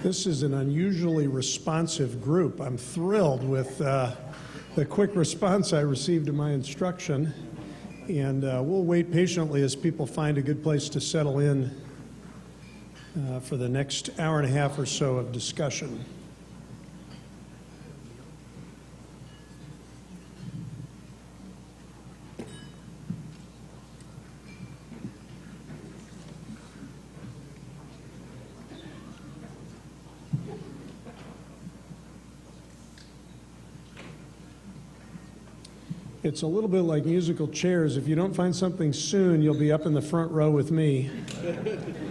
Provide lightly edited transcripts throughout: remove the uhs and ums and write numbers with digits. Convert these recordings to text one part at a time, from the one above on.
This is an unusually responsive group. I'm thrilled with the quick response I received to my instruction, and we'll wait patiently as people find a good place to settle in for the next hour and a half or so of discussion. It's a little bit like musical chairs. If you don't find something soon, you'll be up in the front row with me. And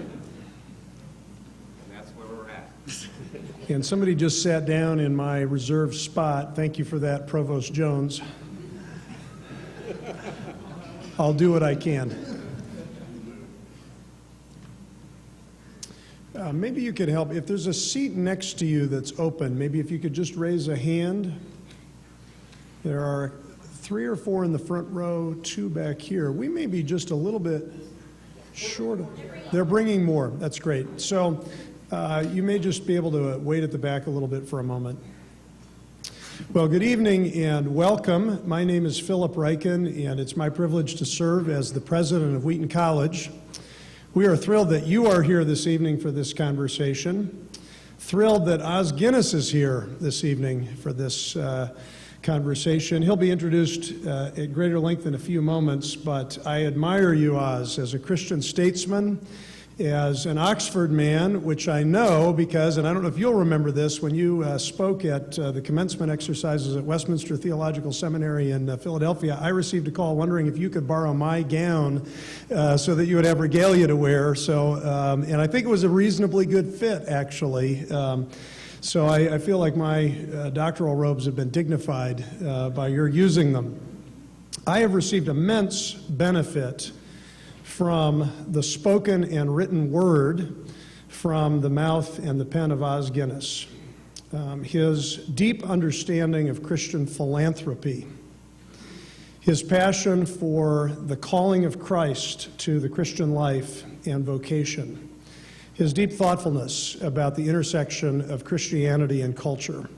that's where we're at. And somebody just sat down in my reserved spot. Thank you for that, Provost Jones. I'll do what I can. Maybe you could help. If there's a seat next to you that's open, maybe if you could just raise a hand. There are 3 or 4 in the front row, 2 back here. We may be just a little bit short. They're bringing more. That's great. So you may just be able to wait at the back a little bit for a moment. Well, good evening and welcome. My name is Philip Reichen, and it's my privilege to serve as the president of Wheaton College. We are thrilled that you are here this evening for this conversation. Thrilled that Os Guinness is here this evening for this conversation. He'll be introduced at greater length in a few moments, but I admire you, Oz, as a Christian statesman, as an Oxford man, which I know because, and I don't know if you'll remember this, when you spoke at the commencement exercises at Westminster Theological Seminary in Philadelphia, I received a call wondering if you could borrow my gown so that you would have regalia to wear. So, and I think it was a reasonably good fit, actually. So I feel like my doctoral robes have been dignified by your using them. I have received immense benefit from the spoken and written word from the mouth and the pen of Os Guinness. His deep understanding of Christian philanthropy, his passion for the calling of Christ to the Christian life and vocation, his deep thoughtfulness about the intersection of Christianity and culture.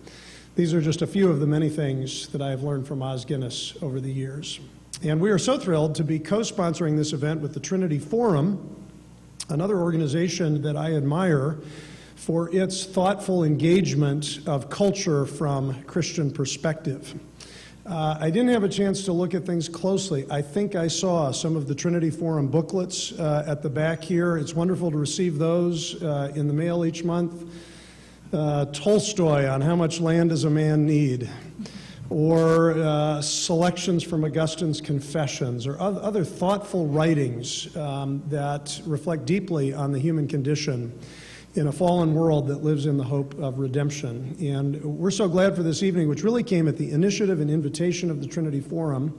These are just a few of the many things that I have learned from Os Guinness over the years. And we are so thrilled to be co-sponsoring this event with the Trinity Forum, another organization that I admire for its thoughtful engagement of culture from Christian perspective. I didn't have a chance to look at things closely. I think I saw some of the Trinity Forum booklets at the back here. It's wonderful to receive those in the mail each month. Tolstoy on How Much Land Does a Man Need? Or selections from Augustine's Confessions, or other thoughtful writings that reflect deeply on the human condition in a fallen world that lives in the hope of redemption. And we're so glad for this evening, which really came at the initiative and invitation of the Trinity Forum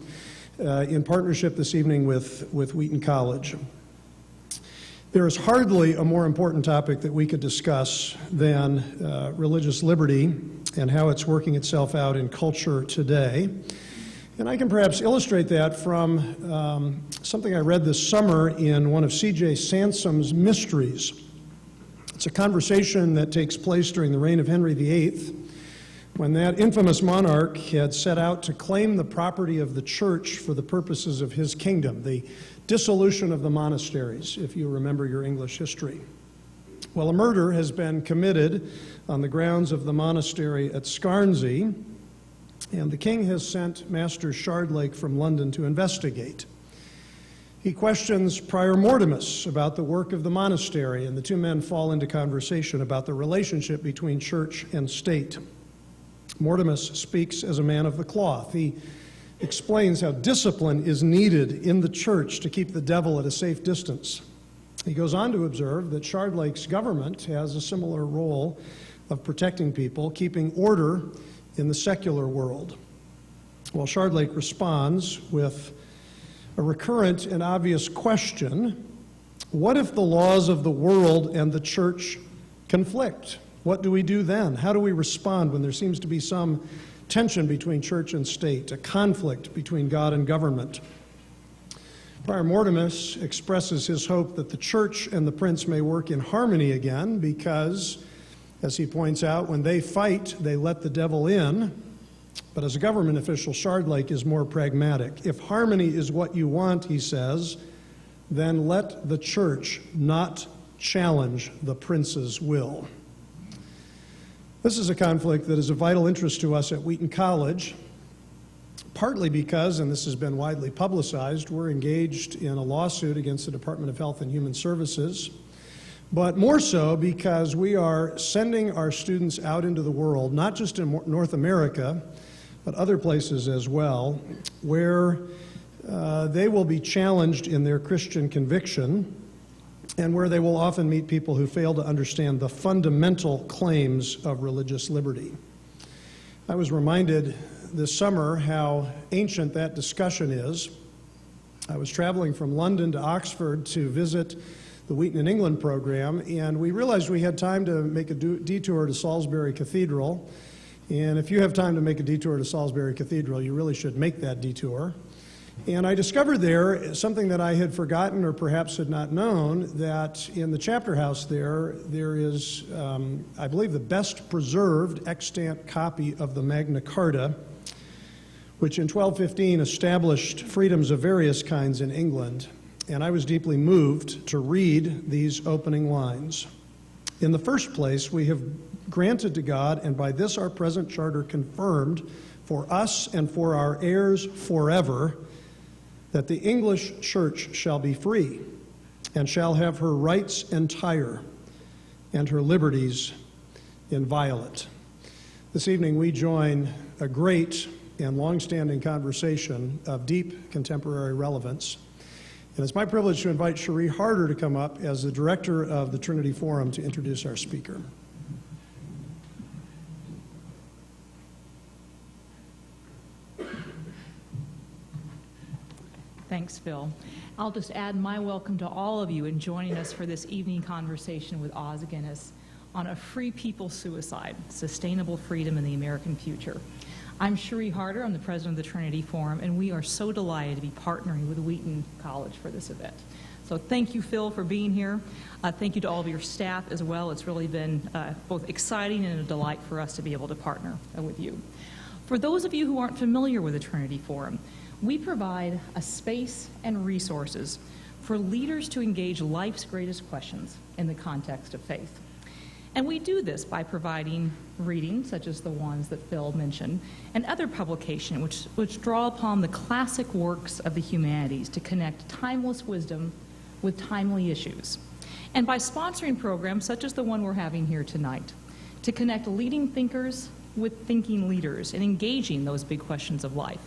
in partnership this evening with Wheaton College. There is hardly a more important topic that we could discuss than religious liberty and how it's working itself out in culture today. And I can perhaps illustrate that from something I read this summer in one of C.J. Sansom's Mysteries. It's a conversation that takes place during the reign of Henry VIII, when that infamous monarch had set out to claim the property of the church for the purposes of his kingdom, the dissolution of the monasteries, if you remember your English history. Well, a murder has been committed on the grounds of the monastery at Scarnsey, and the king has sent Master Shardlake from London to investigate. He questions Prior Mortimus about the work of the monastery, and the two men fall into conversation about the relationship between church and state. Mortimus speaks as a man of the cloth. He explains how discipline is needed in the church to keep the devil at a safe distance. He goes on to observe that Shardlake's government has a similar role of protecting people, keeping order in the secular world. Well, Shardlake responds with a recurrent and obvious question: what if the laws of the world and the church conflict? What do we do then? How do we respond when there seems to be some tension between church and state, a conflict between God and government? Prior Mortimus expresses his hope that the church and the prince may work in harmony again, because As he points out, when they fight, they let the devil in. But as a government official, Shardlake is more pragmatic. If harmony is what you want, he says, then let the church not challenge the prince's will. This is a conflict that is of vital interest to us at Wheaton College, partly because, and this has been widely publicized, we're engaged in a lawsuit against the Department of Health and Human Services, but more so because we are sending our students out into the world, not just in North America, but other places as well, where they will be challenged in their Christian conviction and where they will often meet people who fail to understand the fundamental claims of religious liberty. I was reminded this summer how ancient that discussion is. I was traveling from London to Oxford to visit the Wheaton in England program, and we realized we had time to make a detour to Salisbury Cathedral. And if you have time to make a detour to Salisbury Cathedral, you really should make that detour. And I discovered there something that I had forgotten or perhaps had not known, that in the chapter house there is, I believe, the best preserved extant copy of the Magna Carta, which in 1215 established freedoms of various kinds in England. And I was deeply moved to read these opening lines. In the first place, we have granted to God, and by this our present charter confirmed, for us and for our heirs forever, that the English church shall be free, and shall have her rights entire, and her liberties inviolate. This evening we join a great and long-standing conversation of deep contemporary relevance. And it's my privilege to invite Cherie Harder to come up as the director of the Trinity Forum to introduce our speaker. Thanks, Phil. I'll just add my welcome to all of you in joining us for this evening conversation with Os Guinness on a free people suicide, sustainable freedom in the American future. I'm Cherie Harder, I'm the president of the Trinity Forum, and we are so delighted to be partnering with Wheaton College for this event. So thank you, Phil, for being here. Thank you to all of your staff as well. It's really been both exciting and a delight for us to be able to partner with you. For those of you who aren't familiar with the Trinity Forum, we provide a space and resources for leaders to engage life's greatest questions in the context of faith. And we do this by providing readings, such as the ones that Phil mentioned, and other publications which draw upon the classic works of the humanities to connect timeless wisdom with timely issues. And by sponsoring programs such as the one we're having here tonight, to connect leading thinkers with thinking leaders and engaging those big questions of life,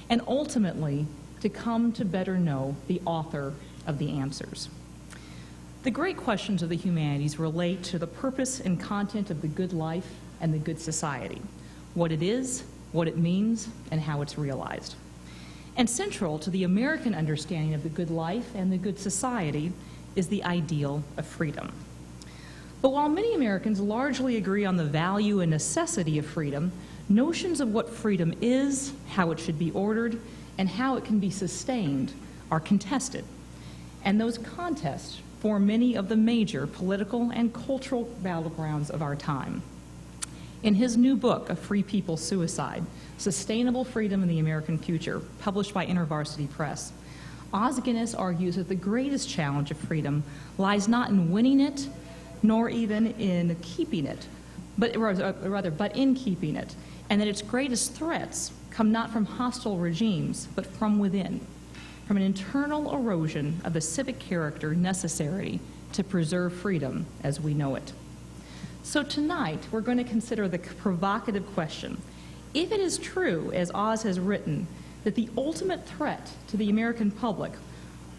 and ultimately to come to better know the author of the answers. The great questions of the humanities relate to the purpose and content of the good life and the good society, what it is, what it means, and how it's realized. And central to the American understanding of the good life and the good society is the ideal of freedom. But while many Americans largely agree on the value and necessity of freedom, notions of what freedom is, how it should be ordered, and how it can be sustained are contested. And those contests form many of the major political and cultural battlegrounds of our time. In his new book, A Free People's Suicide, Sustainable Freedom in the American Future, published by InterVarsity Press, Os Guinness argues that the greatest challenge of freedom lies not in winning it, nor even in keeping it, but in keeping it, and that its greatest threats come not from hostile regimes, but from within, from an internal erosion of the civic character necessary to preserve freedom as we know it. So tonight, we're going to consider the provocative question: if it is true, as Oz has written, that the ultimate threat to the American public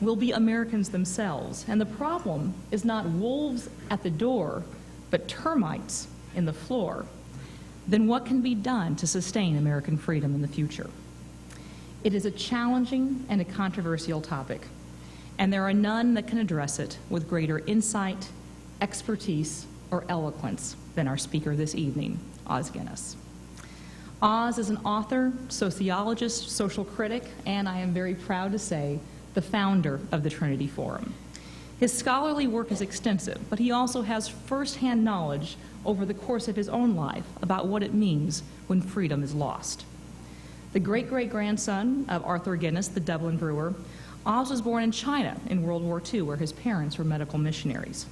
will be Americans themselves, and the problem is not wolves at the door, but termites in the floor, then what can be done to sustain American freedom in the future? It is a challenging and a controversial topic, and there are none that can address it with greater insight, expertise, or eloquence than our speaker this evening, Os Guinness. Oz is an author, sociologist, social critic, and I am very proud to say, the founder of the Trinity Forum. His scholarly work is extensive, but he also has firsthand knowledge over the course of his own life about what it means when freedom is lost. The great-great-grandson of Arthur Guinness, the Dublin brewer, Oz was born in China in World War II, where his parents were medical missionaries.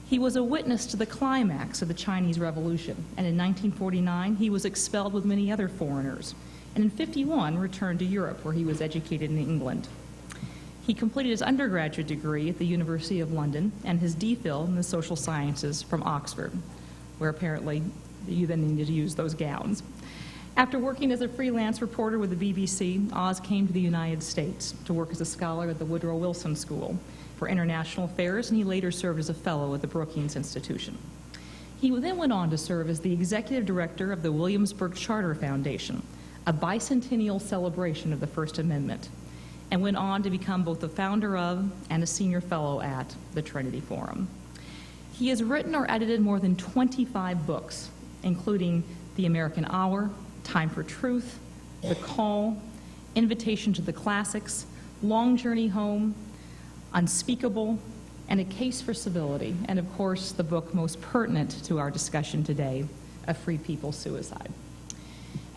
He was a witness to the climax of the Chinese Revolution, and in 1949 he was expelled with many other foreigners, and in 1951 returned to Europe, where he was educated in England. He completed his undergraduate degree at the University of London and his DPhil in the social sciences from Oxford, where apparently you then needed to use those gowns. After working as a freelance reporter with the BBC, Oz came to the United States to work as a scholar at the Woodrow Wilson School for International Affairs, and he later served as a fellow at the Brookings Institution. He then went on to serve as the executive director of the Williamsburg Charter Foundation, a bicentennial celebration of the First Amendment, and went on to become both the founder of and a senior fellow at the Trinity Forum. He has written or edited more than 25 books, including The American Hour, Time for Truth, The Call, Invitation to the Classics, Long Journey Home, Unspeakable, and A Case for Civility, and of course the book most pertinent to our discussion today, A Free People's Suicide.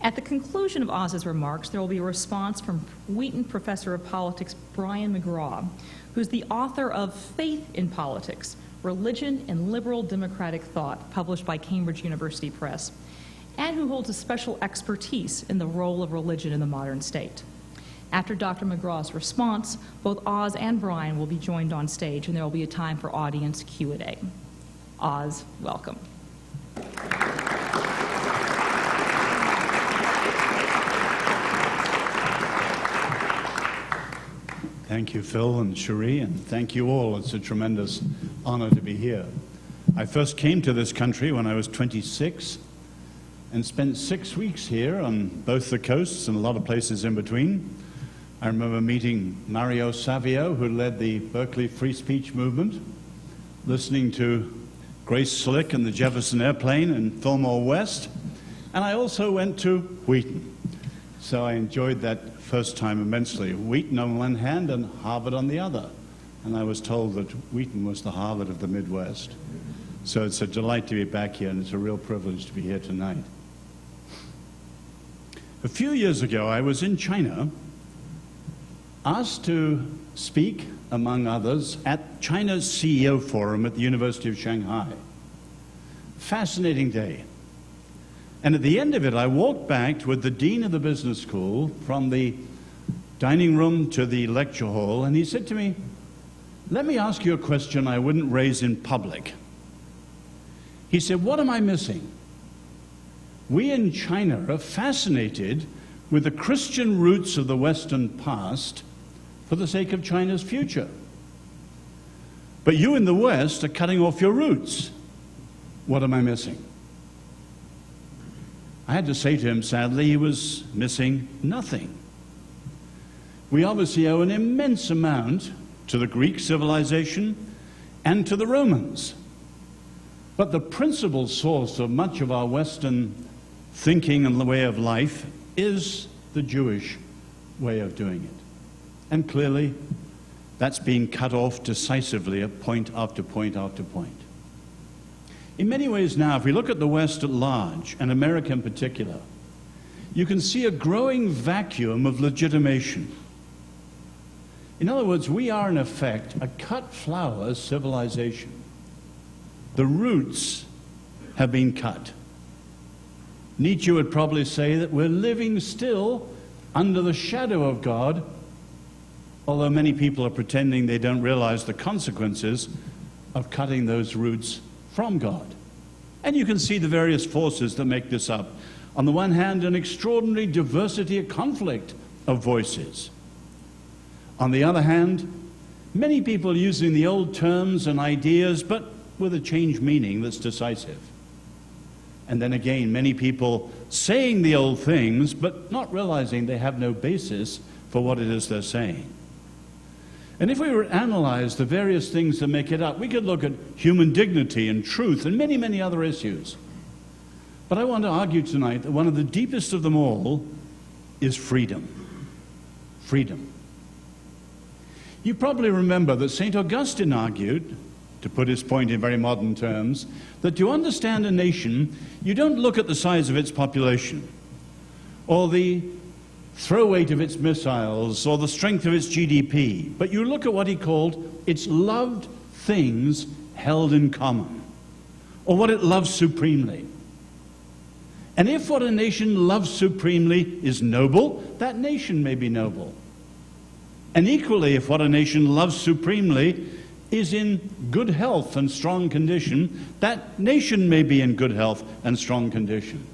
At the conclusion of Oz's remarks, there will be a response from Wheaton Professor of Politics Brian McGraw, who's the author of Faith in Politics, Religion and Liberal Democratic Thought, published by Cambridge University Press, and who holds a special expertise in the role of religion in the modern state. After Dr. McGraw's response, both Oz and Brian will be joined on stage, and there will be a time for audience Q&A. Oz, welcome. Thank you, Phil and Cherie, and thank you all. It's a tremendous honor to be here. I first came to this country when I was 26 and spent 6 weeks here on both the coasts and a lot of places in between. I remember meeting Mario Savio, who led the Berkeley free speech movement, listening to Grace Slick and the Jefferson Airplane in Fillmore West, and I also went to Wheaton. So I enjoyed that first time immensely. Wheaton on one hand and Harvard on the other. And I was told that Wheaton was the Harvard of the Midwest. So it's a delight to be back here, and it's a real privilege to be here tonight. A few years ago, I was in China, asked to speak, among others, at China's CEO Forum at the University of Shanghai. Fascinating day. And at the end of it, I walked back with the dean of the business school from the dining room to the lecture hall, and he said to me, "Let me ask you a question I wouldn't raise in public." He said, "What am I missing? We in China are fascinated with the Christian roots of the Western past for the sake of China's future. But you in the West are cutting off your roots. What am I missing?" I had to say to him, sadly, he was missing nothing. We obviously owe an immense amount to the Greek civilization and to the Romans. But the principal source of much of our Western thinking and the way of life is the Jewish way of doing it. And clearly, that's being cut off decisively at point after point after point. In many ways now, if we look at the West at large, and America in particular, you can see a growing vacuum of legitimation. In other words, we are in effect a cut flower civilization. The roots have been cut. Nietzsche would probably say that we're living still under the shadow of God, although many people are pretending they don't realize the consequences of cutting those roots from God. And you can see the various forces that make this up. On the one hand, an extraordinary diversity of conflict of voices. On the other hand, many people using the old terms and ideas, but with a changed meaning that's decisive. And then again, many people saying the old things, but not realizing they have no basis for what it is they're saying. And if we were to analyze the various things that make it up, we could look at human dignity and truth and many, many other issues. But I want to argue tonight that one of the deepest of them all is freedom. Freedom. You probably remember that St. Augustine argued to put his point in very modern terms, that to understand a nation, you don't look at the size of its population, or the throw weight of its missiles, or the strength of its GDP, but you look at what he called its loved things held in common, or what it loves supremely. And if what a nation loves supremely is noble, that nation may be noble. And equally, if what a nation loves supremely is in good health and strong condition, that nation may be in good health and strong condition.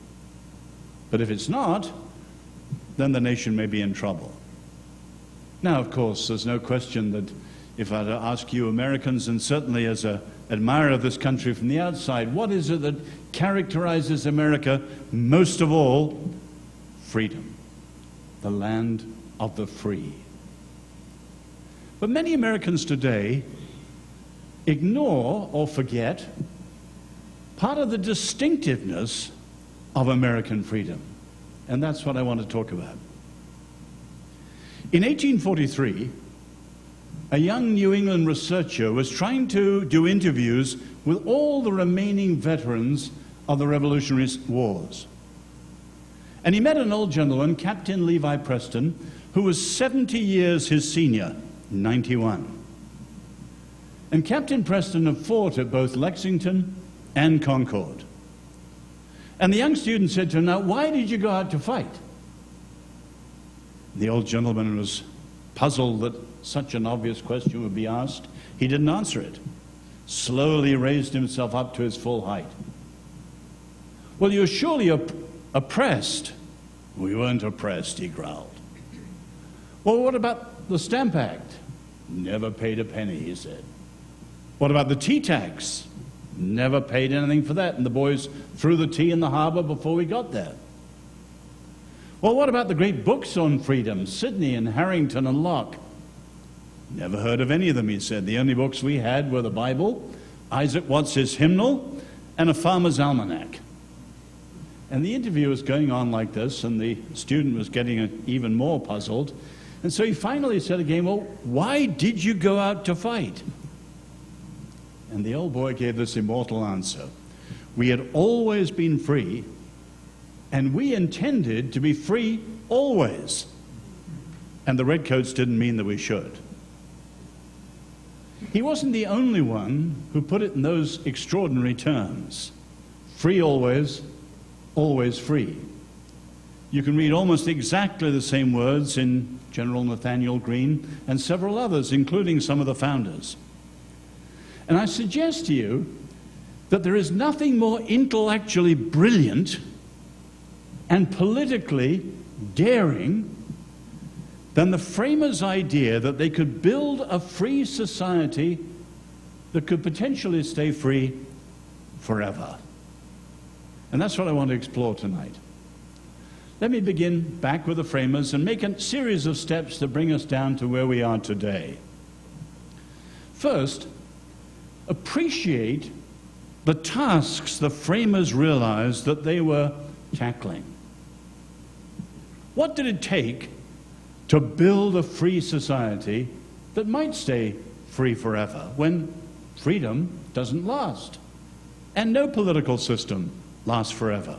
But if it's not, then the nation may be in trouble. Now, of course, there's no question that if I were to ask you Americans, and certainly as an admirer of this country from the outside, what is it that characterizes America most of all? Freedom, the land of the free. But many Americans today ignore or forget part of the distinctiveness of American freedom. And that's what I want to talk about. In 1843, a young New England researcher was trying to do interviews with all the remaining veterans of the Revolutionary Wars. And he met an old gentleman, Captain Levi Preston, who was 70 years his senior, 91. And Captain Preston had fought at both Lexington and Concord. And the young student said to him, "Now, why did you go out to fight?" The old gentleman was puzzled that such an obvious question would be asked. He didn't answer it. Slowly raised himself up to his full height. "Well, you're surely oppressed." "We weren't oppressed," he growled. "Well, what about the Stamp Act?" "Never paid a penny," he said. "What about the tea tax?" "Never paid anything for that, and the boys threw the tea in the harbor before we got there." "Well, what about the great books on freedom, Sidney and Harrington and Locke?" "Never heard of any of them," he said. "The only books we had were the Bible, Isaac Watts's hymnal, and a farmer's almanac." And the interview was going on like this, and the student was getting even more puzzled. And so he finally said again, "Well, why did you go out to fight?" And the old boy gave this immortal answer: "We had always been free, and we intended to be free always. And the redcoats didn't mean that we should." He wasn't the only one who put it in those extraordinary terms. Free always, always free. You can read almost exactly the same words in General Nathaniel Greene and several others, including some of the founders. And I suggest to you that there is nothing more intellectually brilliant and politically daring than the framers' idea that they could build a free society that could potentially stay free forever. And that's what I want to explore tonight. Let me begin back with the framers and make a series of steps that bring us down to where we are today. First, appreciate the tasks the framers realized that they were tackling. What did it take to build a free society that might stay free forever, when freedom doesn't last, and no political system lasts forever?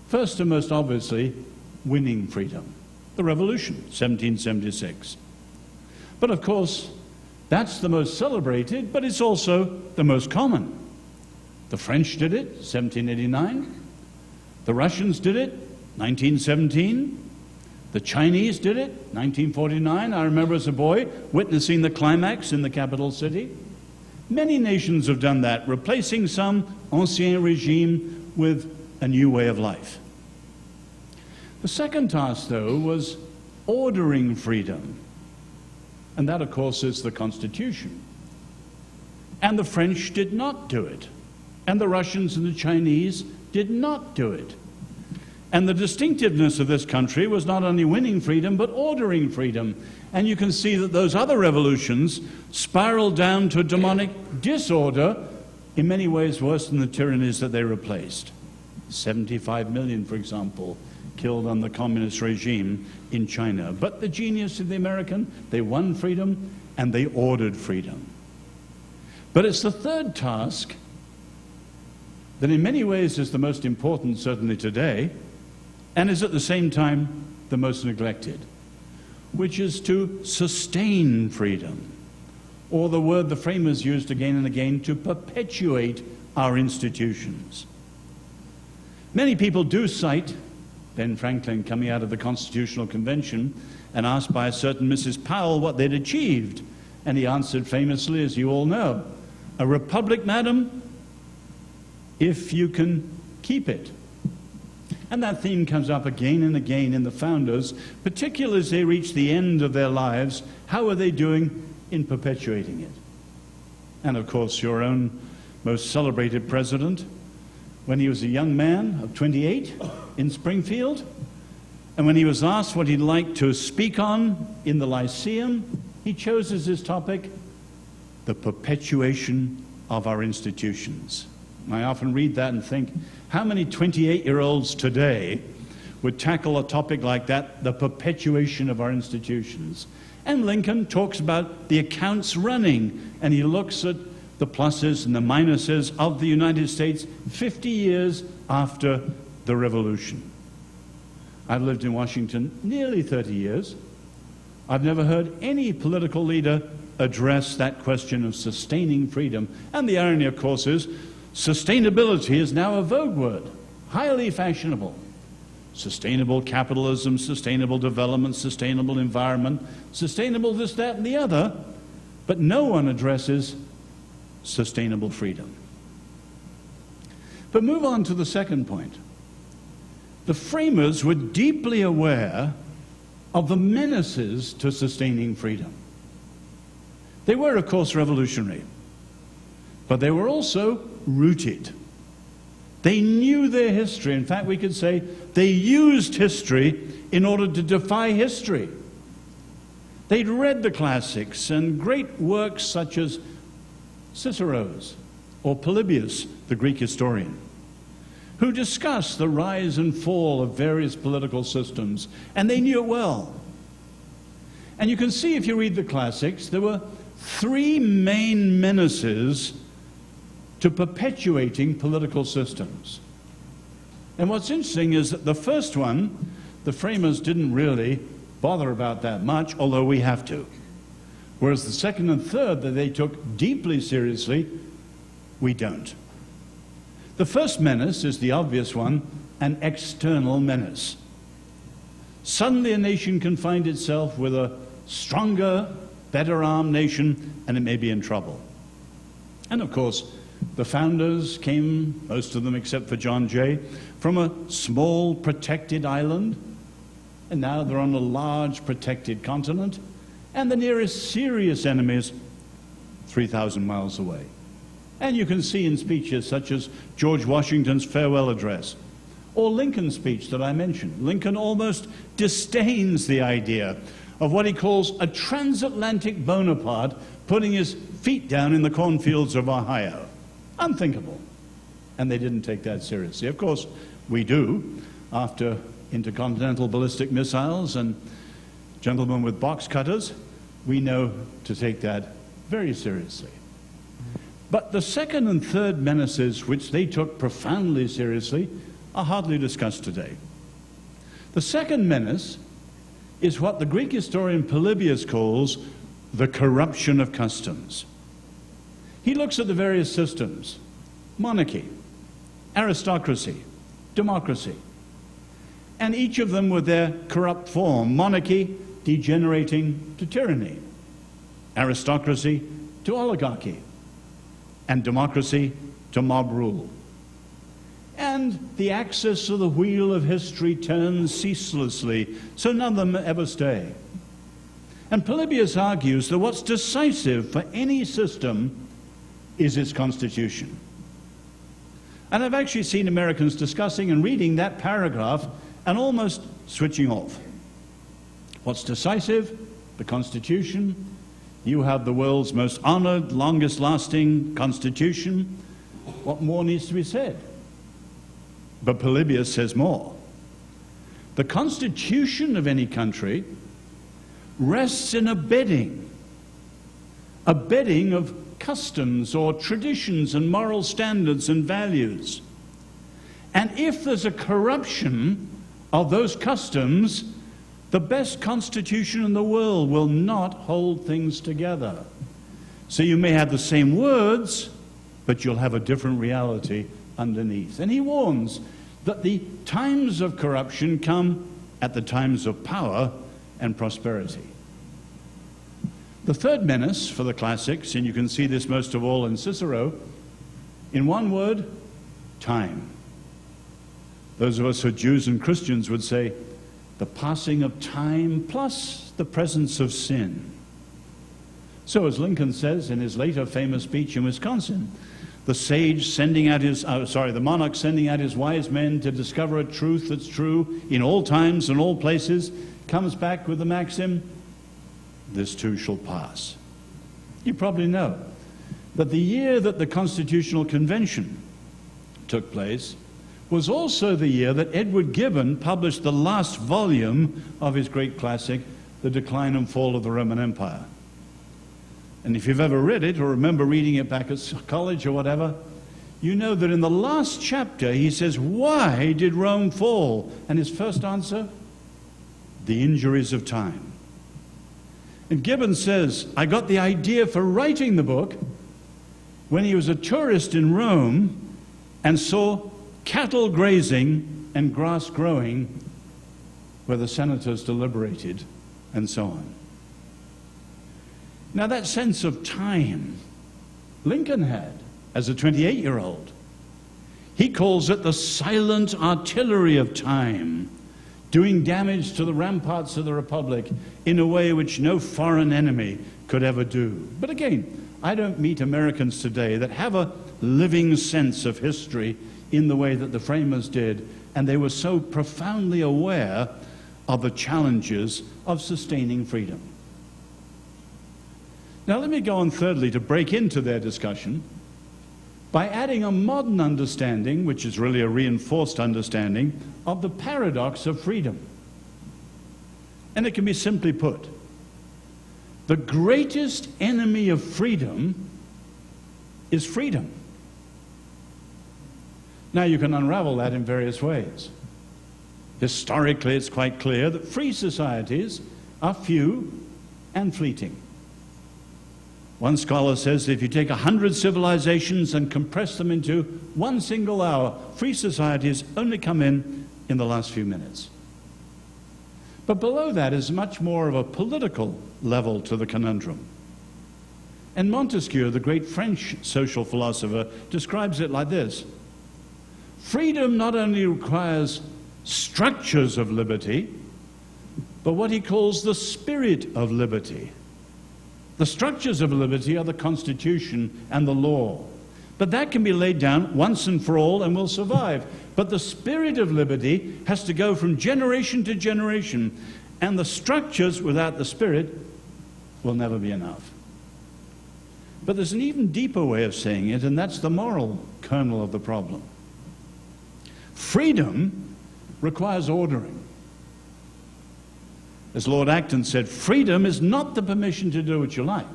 First and most obviously, winning freedom. The Revolution, 1776. But of course, that's the most celebrated, but it's also the most common. The French did it, 1789. The Russians did it, 1917. The Chinese did it, 1949. I remember as a boy witnessing the climax in the capital city. Many nations have done that, replacing some ancien regime with a new way of life. The second task, though, was ordering freedom. And that, of course, is the Constitution. And the French did not do it. And the Russians and the Chinese did not do it. And the distinctiveness of this country was not only winning freedom, but ordering freedom. And you can see that those other revolutions spiraled down to demonic disorder, in many ways worse than the tyrannies that they replaced. 75 million, for example, killed on the communist regime in China. But the genius of the American, they won freedom and they ordered freedom. But it's the third task that in many ways is the most important, certainly today, and is at the same time the most neglected, which is to sustain freedom, or the word the framers used again and again, to perpetuate our institutions. Many people do cite Ben Franklin coming out of the Constitutional Convention and asked by a certain Mrs. Powell what they'd achieved. And he answered famously, as you all know, "A republic, madam, if you can keep it." And that theme comes up again and again in the founders, particularly as they reach the end of their lives. How are they doing in perpetuating it? And of course, your own most celebrated president, when he was a young man of 28 in Springfield, and when he was asked what he'd like to speak on in the Lyceum, he chose as his topic the perpetuation of our institutions. I often read that and think, how many 28-year-olds today would tackle a topic like that, the perpetuation of our institutions? And Lincoln talks about the accounts running, and he looks at the pluses and the minuses of the United States 50 years after the Revolution. I've lived in Washington nearly 30 years. I've never heard any political leader address that question of sustaining freedom. And the irony, of course, is sustainability is now a vogue word, highly fashionable. Sustainable capitalism, sustainable development, sustainable environment, sustainable this, that, and the other, but no one addresses sustainable freedom. But move on to the second point. The framers were deeply aware of the menaces to sustaining freedom. They were, of course, revolutionary, but they were also rooted. They knew their history. In fact, we could say they used history in order to defy history. They'd read the classics and great works such as Cicero's or Polybius, the Greek historian, who discussed the rise and fall of various political systems, and they knew it well. And you can see, if you read the classics, there were three main menaces to perpetuating political systems. And what's interesting is that the first one, the framers didn't really bother about that much, although we have to. Whereas the second and third, that they took deeply seriously, we don't. The first menace is the obvious one, an external menace. Suddenly a nation can find itself with a stronger, better armed nation, and it may be in trouble. And of course, the founders came, most of them except for John Jay, from a small protected island, and now they're on a large protected continent, and the nearest serious enemies 3,000 miles away. And you can see in speeches such as George Washington's farewell address, or Lincoln's speech that I mentioned. Lincoln almost disdains the idea of what he calls a transatlantic Bonaparte putting his feet down in the cornfields of Ohio. Unthinkable. And they didn't take that seriously. Of course, we do, after intercontinental ballistic missiles and gentlemen with box cutters, we know to take that very seriously. But the second and third menaces, which they took profoundly seriously, are hardly discussed today. The second menace is what the Greek historian Polybius calls the corruption of customs. He looks at the various systems: monarchy, aristocracy, democracy, and each of them with their corrupt form. Monarchy degenerating to tyranny, aristocracy to oligarchy, and democracy to mob rule. And the axis of the wheel of history turns ceaselessly, so none of them ever stay. And Polybius argues that what's decisive for any system is its constitution. And I've actually seen Americans discussing and reading that paragraph and almost switching off. What's decisive? The Constitution. You have the world's most honored, longest-lasting Constitution. What more needs to be said? But Polybius says more. The Constitution of any country rests in a bedding of customs or traditions and moral standards and values. And if there's a corruption of those customs, the best constitution in the world will not hold things together. So you may have the same words, but you'll have a different reality underneath. And he warns that the times of corruption come at the times of power and prosperity. The third menace for the classics, and you can see this most of all in Cicero, in one word, time. Those of us who are Jews and Christians would say, the passing of time plus the presence of sin. So as Lincoln says in his later famous speech in Wisconsin, the monarch sending out his wise men to discover a truth that's true in all times and all places, comes back with the maxim, this too shall pass. You probably know that the year that the Constitutional Convention took place was also the year that Edward Gibbon published the last volume of his great classic, The Decline and Fall of the Roman Empire. And if you've ever read it or remember reading it back at college or whatever, you know that in the last chapter he says, why did Rome fall? And his first answer, the injuries of time. And Gibbon says, I got the idea for writing the book when he was a tourist in Rome and saw cattle grazing and grass growing where the senators deliberated and so on. Now that sense of time Lincoln had as a 28-year-old. He calls it the silent artillery of time, doing damage to the ramparts of the Republic in a way which no foreign enemy could ever do. But again, I don't meet Americans today that have a living sense of history in the way that the framers did, and they were so profoundly aware of the challenges of sustaining freedom. Now let me go on thirdly to break into their discussion by adding a modern understanding, which is really a reinforced understanding, of the paradox of freedom. And it can be simply put, the greatest enemy of freedom is freedom. Now you can unravel that in various ways. Historically, it's quite clear that free societies are few and fleeting. One scholar says that if you take 100 civilizations and compress them into one single hour, free societies only come in the last few minutes. But below that is much more of a political level to the conundrum. And Montesquieu, the great French social philosopher, describes it like this. Freedom not only requires structures of liberty, but what he calls the spirit of liberty. The structures of liberty are the Constitution and the law. But that can be laid down once and for all and will survive. But the spirit of liberty has to go from generation to generation, and the structures without the spirit will never be enough. But there's an even deeper way of saying it, and that's the moral kernel of the problem. Freedom requires ordering. As Lord Acton said, freedom is not the permission to do what you like.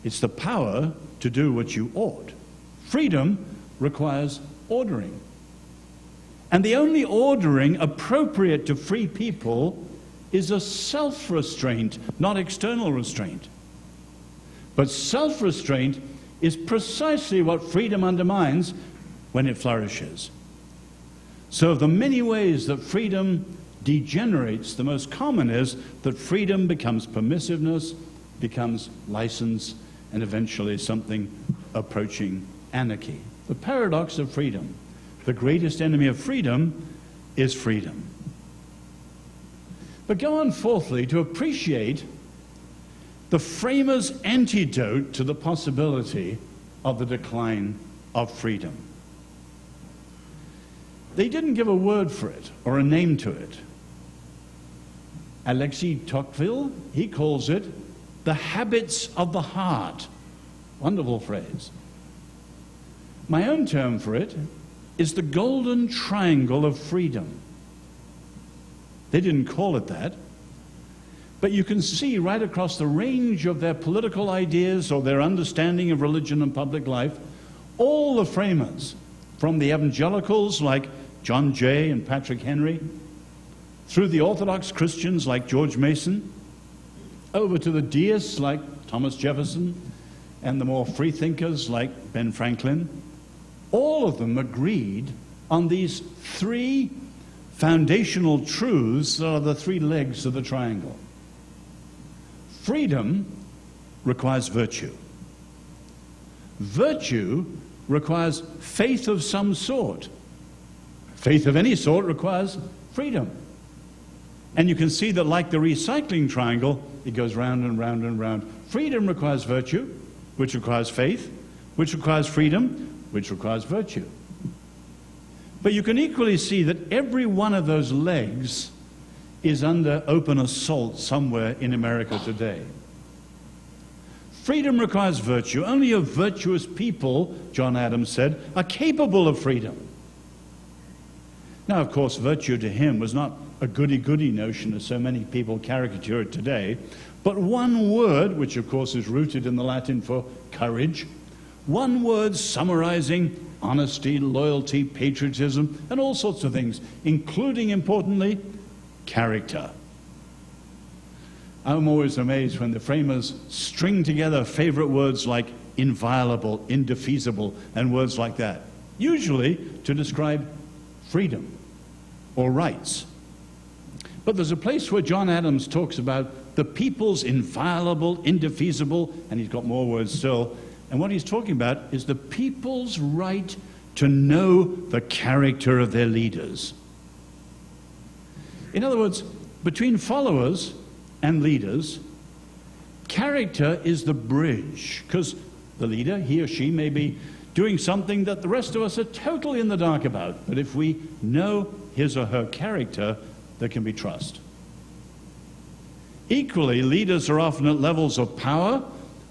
It's the power to do what you ought. Freedom requires ordering. And the only ordering appropriate to free people is a self-restraint, not external restraint. But self-restraint is precisely what freedom undermines when it flourishes. So of the many ways that freedom degenerates, the most common is that freedom becomes permissiveness, becomes license, and eventually something approaching anarchy. The paradox of freedom. The greatest enemy of freedom is freedom. But go on fourthly to appreciate the framers' antidote to the possibility of the decline of freedom. They didn't give a word for it or a name to it. Alexis Tocqueville, he calls it the habits of the heart. Wonderful phrase. My own term for it is the golden triangle of freedom. They didn't call it that, But you can see right across the range of their political ideas or their understanding of religion and public life, all the framers, from the evangelicals like John Jay and Patrick Henry, through the Orthodox Christians like George Mason, over to the deists like Thomas Jefferson, and the more freethinkers like Ben Franklin, all of them agreed on these three foundational truths that are the three legs of the triangle. Freedom requires virtue. Virtue requires faith of some sort. Faith of any sort requires freedom. And you can see that, like the recycling triangle, it goes round and round and round. Freedom requires virtue, which requires faith, which requires freedom, which requires virtue. But you can equally see that every one of those legs is under open assault somewhere in America today. Freedom requires virtue. Only a virtuous people, John Adams said, are capable of freedom. Now, of course, virtue to him was not a goody-goody notion, as so many people caricature it today, but one word, which of course is rooted in the Latin for courage, one word summarizing honesty, loyalty, patriotism, and all sorts of things, including, importantly, character. I'm always amazed when the framers string together favorite words like inviolable, indefeasible, and words like that, usually to describe freedom or rights. But there's a place where John Adams talks about the people's inviolable, indefeasible, and he's got more words still, and what he's talking about is the people's right to know the character of their leaders. In other words, between followers and leaders, character is the bridge, because the leader, he or she, may be doing something that the rest of us are totally in the dark about. But if we know his or her character, there can be trust. Equally, leaders are often at levels of power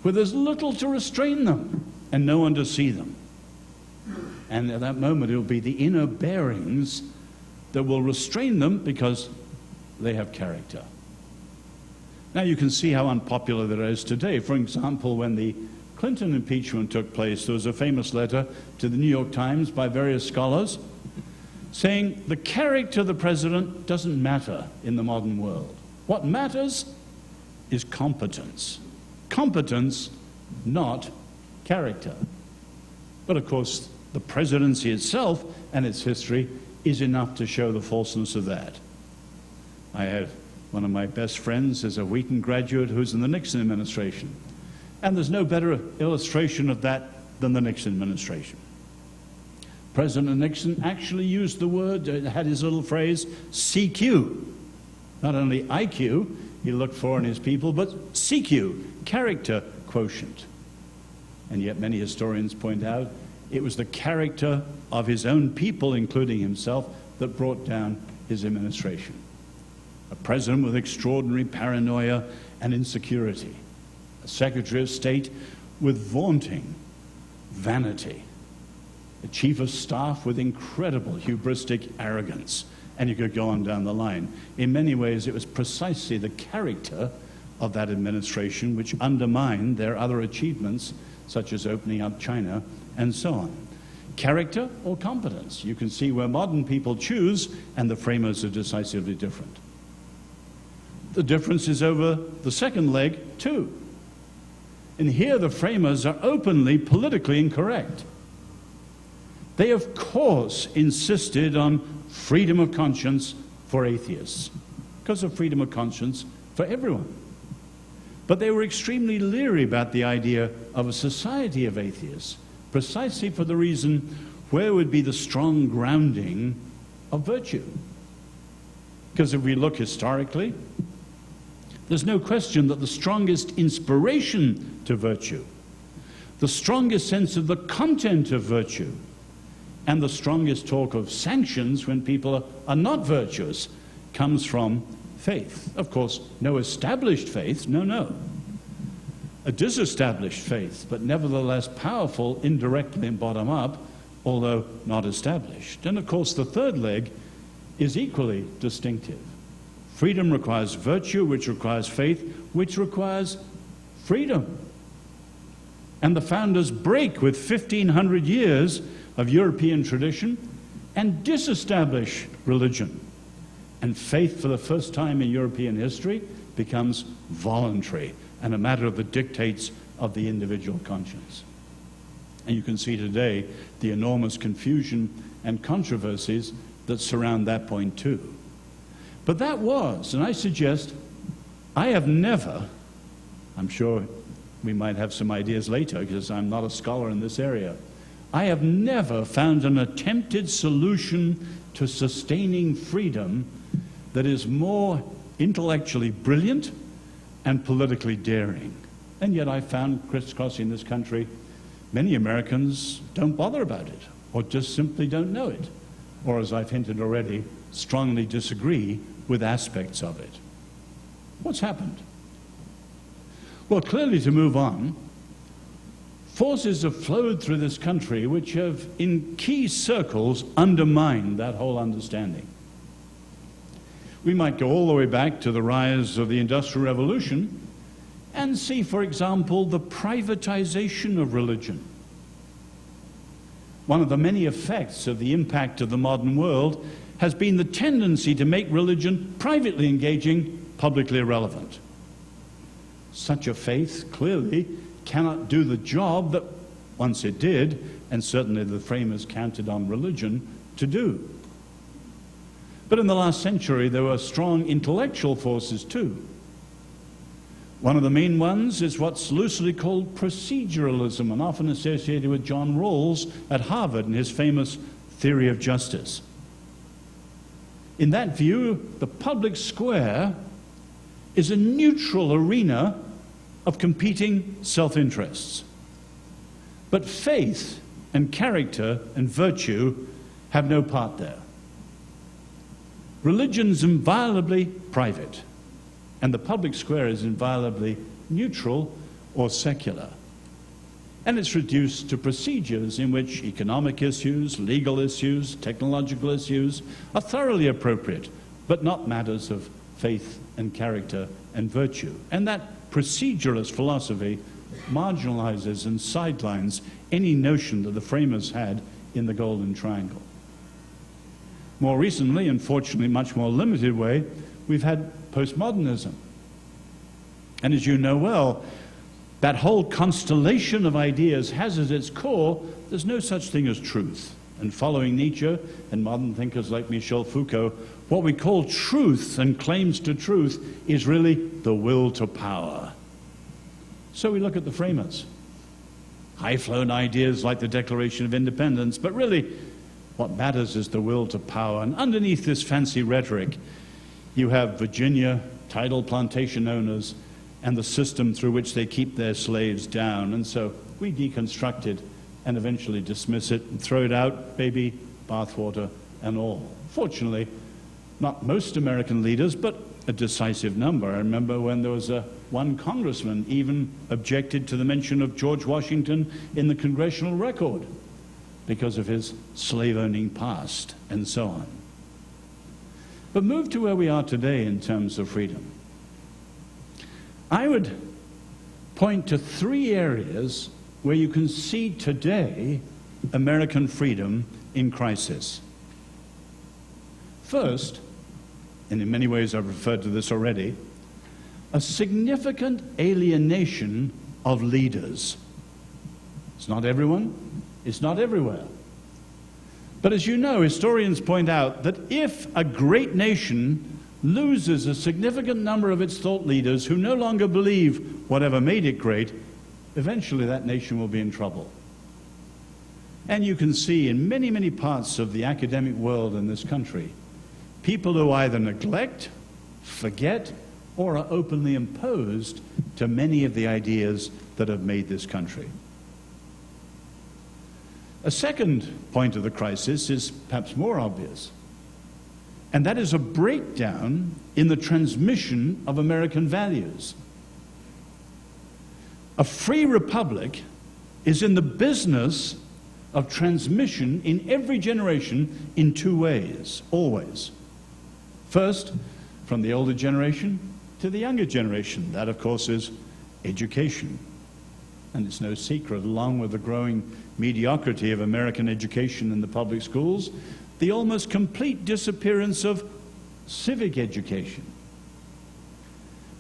where there's little to restrain them and no one to see them. And at that moment, it'll be the inner bearings that will restrain them because they have character. Now you can see how unpopular that is today. For example, when the Clinton impeachment took place, there was a famous letter to the New York Times by various scholars saying the character of the president doesn't matter in the modern world. What matters is competence. Competence, not character. But of course, the presidency itself and its history is enough to show the falseness of that. I have one of my best friends is a Wheaton graduate who's in the Nixon administration. And there's no better illustration of that than the Nixon administration. President Nixon actually used the word, had his little phrase, CQ. Not only IQ he looked for in his people, but CQ, character quotient. And yet many historians point out it was the character of his own people, including himself, that brought down his administration. A president with extraordinary paranoia and insecurity. A Secretary of State with vaunting vanity. A Chief of Staff with incredible hubristic arrogance. And you could go on down the line. In many ways, it was precisely the character of that administration which undermined their other achievements, such as opening up China and so on. Character or competence? You can see where modern people choose, and the framers are decisively different. The difference is over the second leg, too. And here the framers are openly politically incorrect. They, of course, insisted on freedom of conscience for atheists, because of freedom of conscience for everyone. But they were extremely leery about the idea of a society of atheists, precisely for the reason where would be the strong grounding of virtue. Because if we look historically, there's no question that the strongest inspiration to virtue, the strongest sense of the content of virtue, and the strongest talk of sanctions when people are not virtuous comes from faith. Of course, no established faith, no. A disestablished faith, but nevertheless powerful indirectly and bottom up, although not established. And of course, the third leg is equally distinctive. Freedom requires virtue, which requires faith, which requires freedom. And the founders break with 1,500 years of European tradition and disestablish religion. And faith, for the first time in European history, becomes voluntary and a matter of the dictates of the individual conscience. And you can see today the enormous confusion and controversies that surround that point too. But that was, and I suggest, I have never, I'm sure we might have some ideas later because I'm not a scholar in this area, I have never found an attempted solution to sustaining freedom that is more intellectually brilliant and politically daring. And yet I found crisscrossing this country, many Americans don't bother about it, or just simply don't know it, or as I've hinted already, strongly disagree with aspects of it. What's happened? Well, clearly, to move on, forces have flowed through this country which have, in key circles, undermined that whole understanding. We might go all the way back to the rise of the Industrial Revolution and see, for example, the privatization of religion. One of the many effects of the impact of the modern world has been the tendency to make religion privately engaging, publicly irrelevant. Such a faith clearly cannot do the job that once it did, and certainly the framers counted on religion to do. But in the last century, there were strong intellectual forces too. One of the main ones is what's loosely called proceduralism, and often associated with John Rawls at Harvard and his famous theory of justice. In that view, the public square is a neutral arena of competing self-interests. But faith and character and virtue have no part there. Religion's inviolably private, and the public square is inviolably neutral or secular. And it's reduced to procedures in which economic issues, legal issues, technological issues are thoroughly appropriate, but not matters of faith and character and virtue. And that proceduralist philosophy marginalizes and sidelines any notion that the framers had in the Golden Triangle. More recently, and fortunately much more limited way, we've had postmodernism. And as you know well, that whole constellation of ideas has at its core, there's no such thing as truth. And following Nietzsche and modern thinkers like Michel Foucault, what we call truth and claims to truth is really the will to power. So we look at the framers. High-flown ideas like the Declaration of Independence, but really what matters is the will to power. And underneath this fancy rhetoric, you have Virginia, tidal plantation owners, and the system through which they keep their slaves down. And so we deconstruct it and eventually dismiss it and throw it out, baby, bathwater and all. Fortunately, not most American leaders, but a decisive number. I remember when there was one congressman even objected to the mention of George Washington in the congressional record because of his slave-owning past and so on. But move to where we are today in terms of freedom. I would point to three areas where you can see today American freedom in crisis. First, and in many ways I've referred to this already, a significant alienation of leaders. It's not everyone, it's not everywhere. But as you know, historians point out that if a great nation loses a significant number of its thought leaders who no longer believe whatever made it great, eventually that nation will be in trouble. And you can see in many, many parts of the academic world in this country, people who either neglect, forget, or are openly opposed to many of the ideas that have made this country. A second point of the crisis is perhaps more obvious, and that is a breakdown in the transmission of American values. A free republic is in the business of transmission in every generation in two ways, always. First, from the older generation to the younger generation. That, of course, is education. And it's no secret, along with the growing mediocrity of American education in the public schools, the almost complete disappearance of civic education.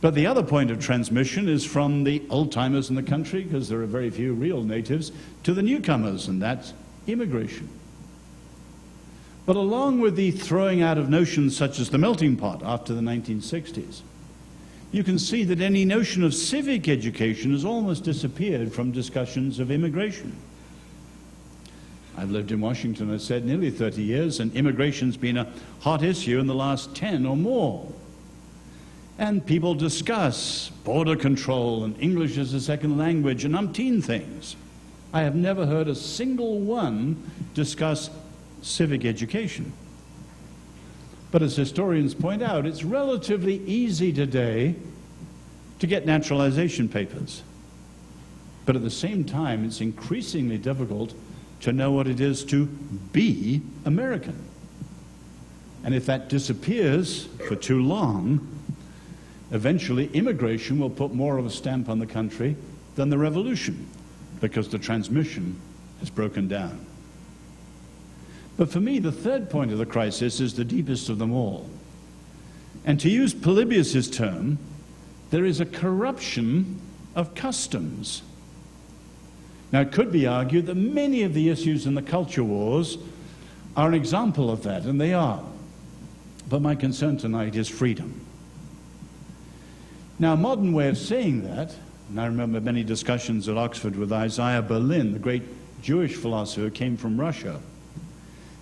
But the other point of transmission is from the old-timers in the country, because there are very few real natives, to the newcomers, and that's immigration. But along with the throwing out of notions such as the melting pot after the 1960s, you can see that any notion of civic education has almost disappeared from discussions of immigration. I've lived in Washington, I said, nearly 30 years, and immigration's been a hot issue in the last 10 or more. And people discuss border control and English as a second language and umpteen things. I have never heard a single one discuss civic education. But as historians point out, it's relatively easy today to get naturalization papers. But at the same time, it's increasingly difficult to know what it is to be American. And if that disappears for too long, eventually immigration will put more of a stamp on the country than the revolution, because the transmission has broken down. But for me, the third point of the crisis is the deepest of them all. And to use Polybius's term, there is a corruption of customs. Now, it could be argued that many of the issues in the culture wars are an example of that, and they are. But my concern tonight is freedom. Now, a modern way of saying that, and I remember many discussions at Oxford with Isaiah Berlin, the great Jewish philosopher who came from Russia,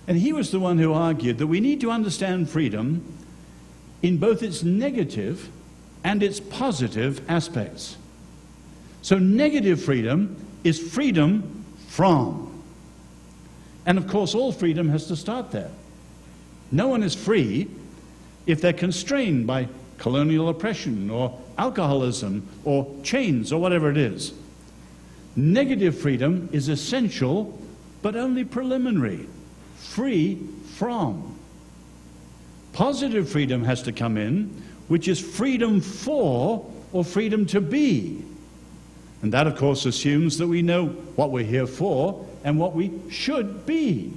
and he was the one who argued that we need to understand freedom in both its negative and its positive aspects. So negative freedom is freedom from. And of course, all freedom has to start there. No one is free if they're constrained by colonial oppression or alcoholism or chains or whatever it is. Negative freedom is essential, but only preliminary. Free from. Positive freedom has to come in, which is freedom for or freedom to be. And that, of course, assumes that we know what we're here for and what we should be.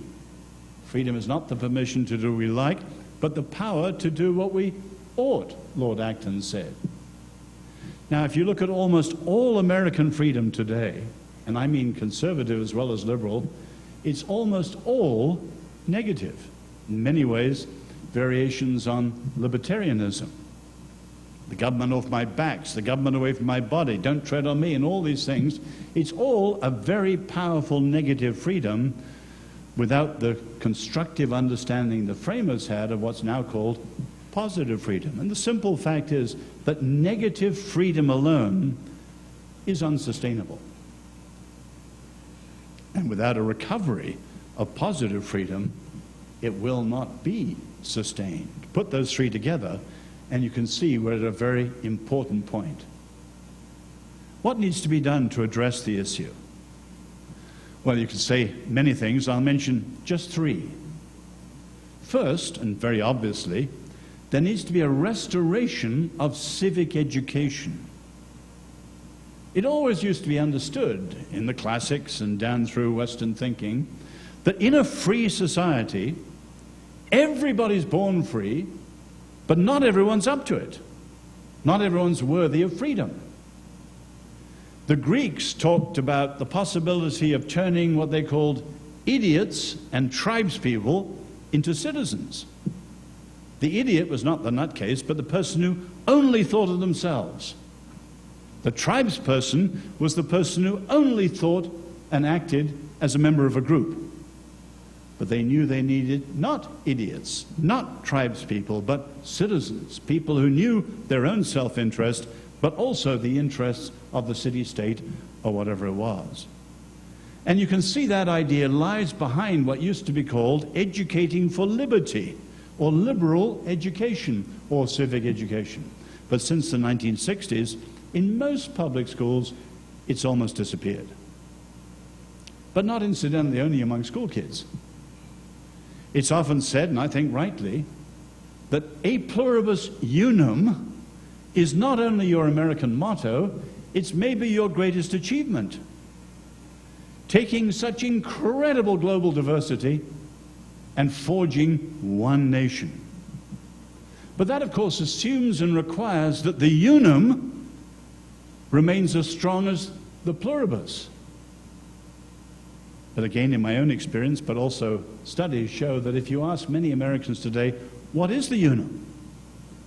Freedom is not the permission to do what we like, but the power to do what we ought, Lord Acton said. Now, if you look at almost all American freedom today, and I mean conservative as well as liberal, it's almost all negative. In many ways, variations on libertarianism. The government off my back, the government away from my body, don't tread on me, and all these things. It's all a very powerful negative freedom without the constructive understanding the framers had of what's now called positive freedom. And the simple fact is that negative freedom alone is unsustainable. And without a recovery of positive freedom, it will not be sustained. Put those three together, and you can see we're at a very important point. What needs to be done to address the issue? Well, you could say many things. I'll mention just three. First, and very obviously, there needs to be a restoration of civic education. It always used to be understood in the classics and down through Western thinking that in a free society, everybody's born free, but not everyone's up to it. Not everyone's worthy of freedom. The Greeks talked about the possibility of turning what they called idiots and tribespeople into citizens. The idiot was not the nutcase, but the person who only thought of themselves. The tribesperson was the person who only thought and acted as a member of a group. But they knew they needed not idiots, not tribespeople, but citizens, people who knew their own self-interest, but also the interests of the city-state or whatever it was. And you can see that idea lies behind what used to be called educating for liberty, or liberal education, or civic education. But since the 1960s, in most public schools, it's almost disappeared. But not incidentally only among school kids. It's often said, and I think rightly, that a pluribus unum is not only your American motto, it's maybe your greatest achievement. Taking such incredible global diversity and forging one nation. But that, of course, assumes and requires that the unum remains as strong as the pluribus. But again, in my own experience, but also studies show that if you ask many Americans today, what is the unum?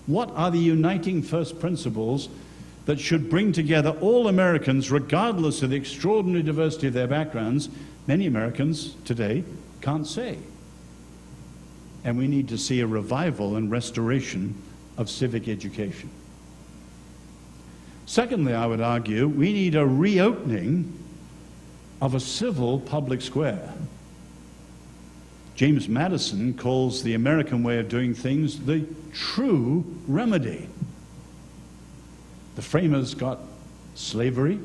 What are the uniting first principles that should bring together all Americans, regardless of the extraordinary diversity of their backgrounds? Many Americans today can't say. And we need to see a revival and restoration of civic education. Secondly, I would argue, we need a reopening of a civil public square. James Madison calls the American way of doing things the true remedy. The framers got slavery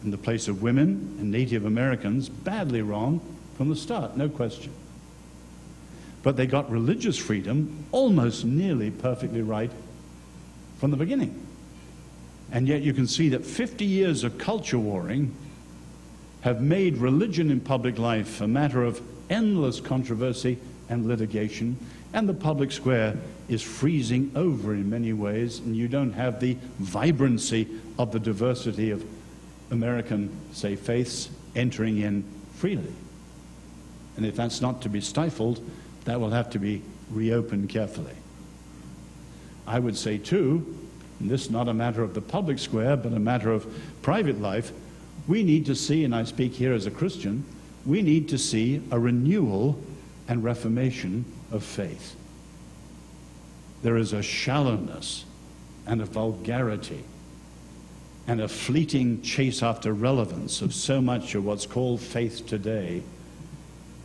in the place of women and Native Americans badly wrong from the start, no question. But they got religious freedom almost nearly perfectly right from the beginning. And yet you can see that 50 years of culture warring have made religion in public life a matter of endless controversy and litigation, and the public square is freezing over in many ways, and you don't have the vibrancy of the diversity of American, say, faiths entering in freely. And if that's not to be stifled, that will have to be reopened carefully. I would say, too, and this is not a matter of the public square, but a matter of private life, we need to see, and I speak here as a Christian, we need to see a renewal and reformation of faith. There is a shallowness and a vulgarity and a fleeting chase after relevance of so much of what's called faith today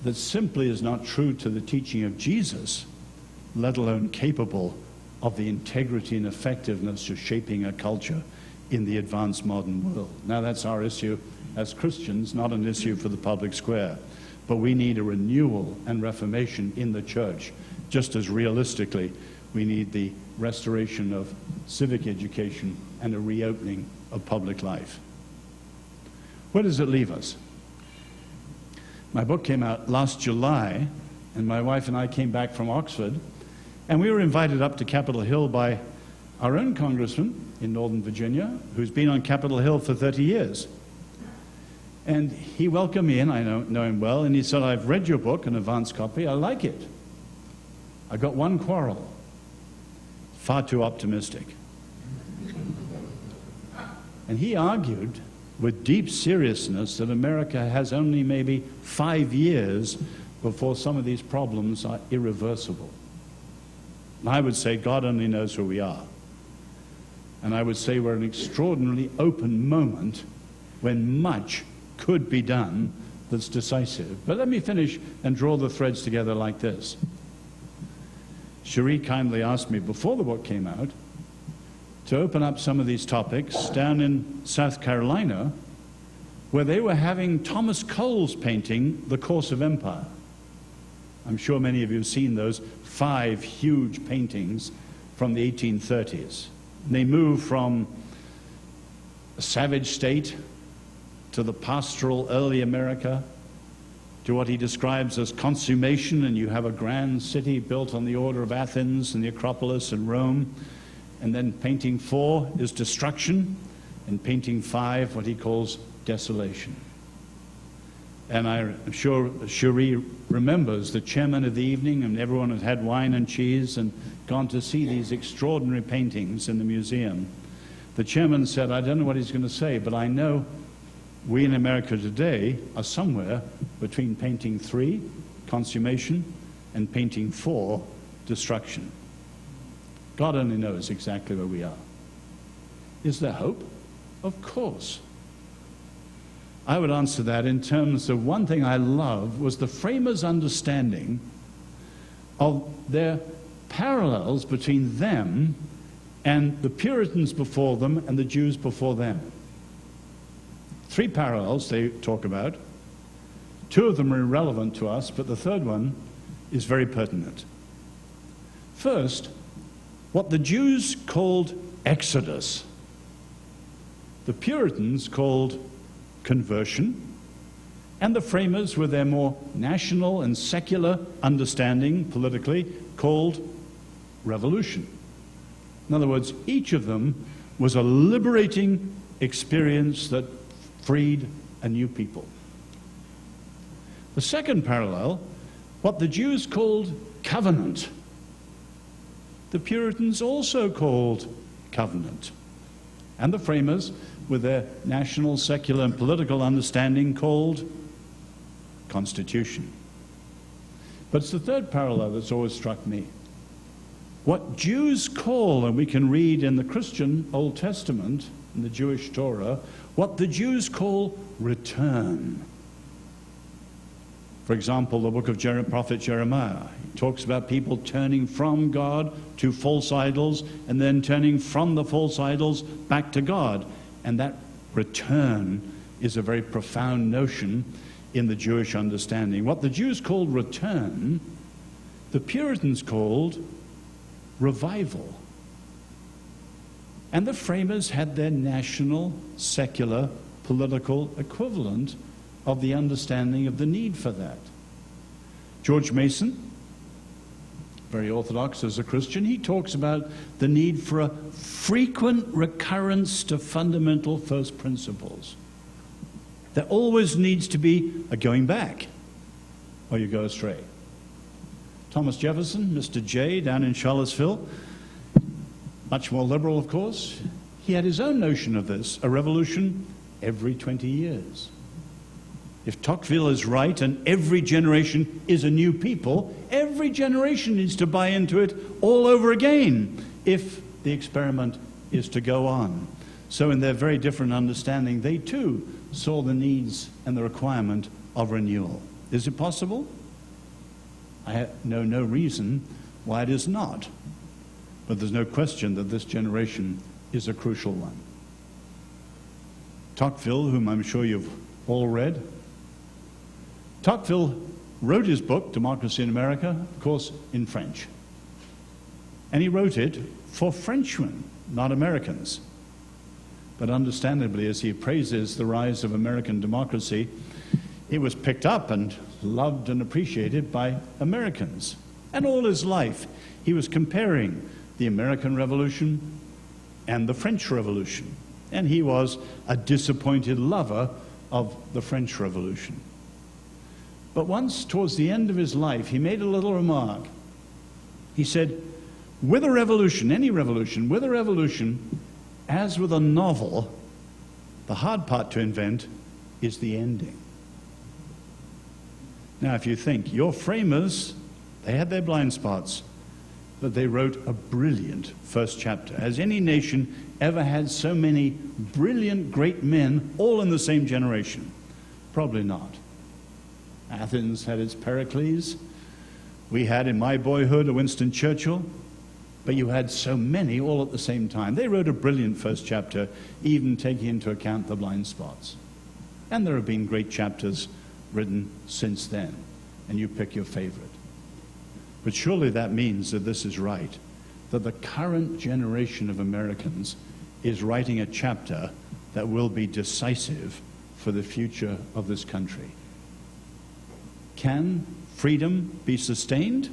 that simply is not true to the teaching of Jesus, let alone capable of the integrity and effectiveness of shaping a culture in the advanced modern world. Now, that's our issue as Christians, not an issue for the public square. But we need a renewal and reformation in the church, just as realistically we need the restoration of civic education and a reopening of public life. Where does it leave us? My book came out last July, and my wife and I came back from Oxford, and we were invited up to Capitol Hill by our own congressman in Northern Virginia, who's been on Capitol Hill for 30 years. And he welcomed me in, I know him well, and he said, I've read your book, an advance copy, I like it. I got one quarrel, far too optimistic. And he argued with deep seriousness that America has only maybe 5 years before some of these problems are irreversible. And I would say God only knows where we are. And I would say we're at an extraordinarily open moment when much could be done that's decisive. But let me finish and draw the threads together like this. Cherie kindly asked me before the book came out to open up some of these topics down in South Carolina, where they were having Thomas Cole's painting, The Course of Empire. I'm sure many of you have seen those 5 huge paintings from the 1830s. They move from a savage state to the pastoral early America, to what he describes as consummation, and you have a grand city built on the order of Athens and the Acropolis and Rome. And then painting 4 is destruction, and painting 5, what he calls desolation. And I'm sure Cherie remembers the chairman of the evening, and everyone had had wine and cheese and gone to see these extraordinary paintings in the museum. The chairman said, I don't know what he's going to say, but I know we in America today are somewhere between painting 3, consummation, and painting 4, destruction. God only knows exactly where we are. Is there hope? Of course. I would answer that in terms of one thing I love was the framers' understanding of their parallels between them and the Puritans before them and the Jews before them. 3 parallels they talk about. 2 of them are irrelevant to us, but the third one is very pertinent. First, what the Jews called Exodus, the Puritans called conversion, and the framers, with their more national and secular understanding politically, called revolution. In other words, each of them was a liberating experience that freed a new people. The second parallel, what the Jews called covenant, the Puritans also called covenant. And the framers, with their national, secular, and political understanding, called constitution. But it's the third parallel that's always struck me. What Jews call, and we can read in the Christian Old Testament, in the Jewish Torah, what the Jews call return. For example, the book of prophet Jeremiah talks about people turning from God to false idols and then turning from the false idols back to God. And that return is a very profound notion in the Jewish understanding. What the Jews called return, the Puritans called revival. And the framers had their national, secular, political equivalent of the understanding of the need for that. George Mason, very orthodox as a Christian, he talks about the need for a frequent recurrence to fundamental first principles. There always needs to be a going back, or you go astray. Thomas Jefferson, Mr. J, down in Charlottesville, much more liberal, of course, he had his own notion of this, a revolution every 20 years. If Tocqueville is right and every generation is a new people, every generation needs to buy into it all over again if the experiment is to go on. So in their very different understanding, they too saw the needs and the requirement of renewal. Is it possible? I know no reason why it is not. But there's no question that this generation is a crucial one. Tocqueville, whom I'm sure you've all read, Tocqueville wrote his book, Democracy in America, of course, in French. And he wrote it for Frenchmen, not Americans. But understandably, as he praises the rise of American democracy, it was picked up and loved and appreciated by Americans. And all his life, he was comparing the American Revolution and the French Revolution. And he was a disappointed lover of the French Revolution. But once, towards the end of his life, he made a little remark. He said, with a revolution, any revolution, with a revolution, as with a novel, the hard part to invent is the ending. Now, if you think, your framers, they had their blind spots, but they wrote a brilliant first chapter. Has any nation ever had so many brilliant, great men all in the same generation? Probably not. Athens had its Pericles. We had, in my boyhood, a Winston Churchill. But you had so many all at the same time. They wrote a brilliant first chapter, even taking into account the blind spots. And there have been great chapters written since then, and you pick your favorite. But surely that means that this is right, that the current generation of Americans is writing a chapter that will be decisive for the future of this country. Can freedom be sustained?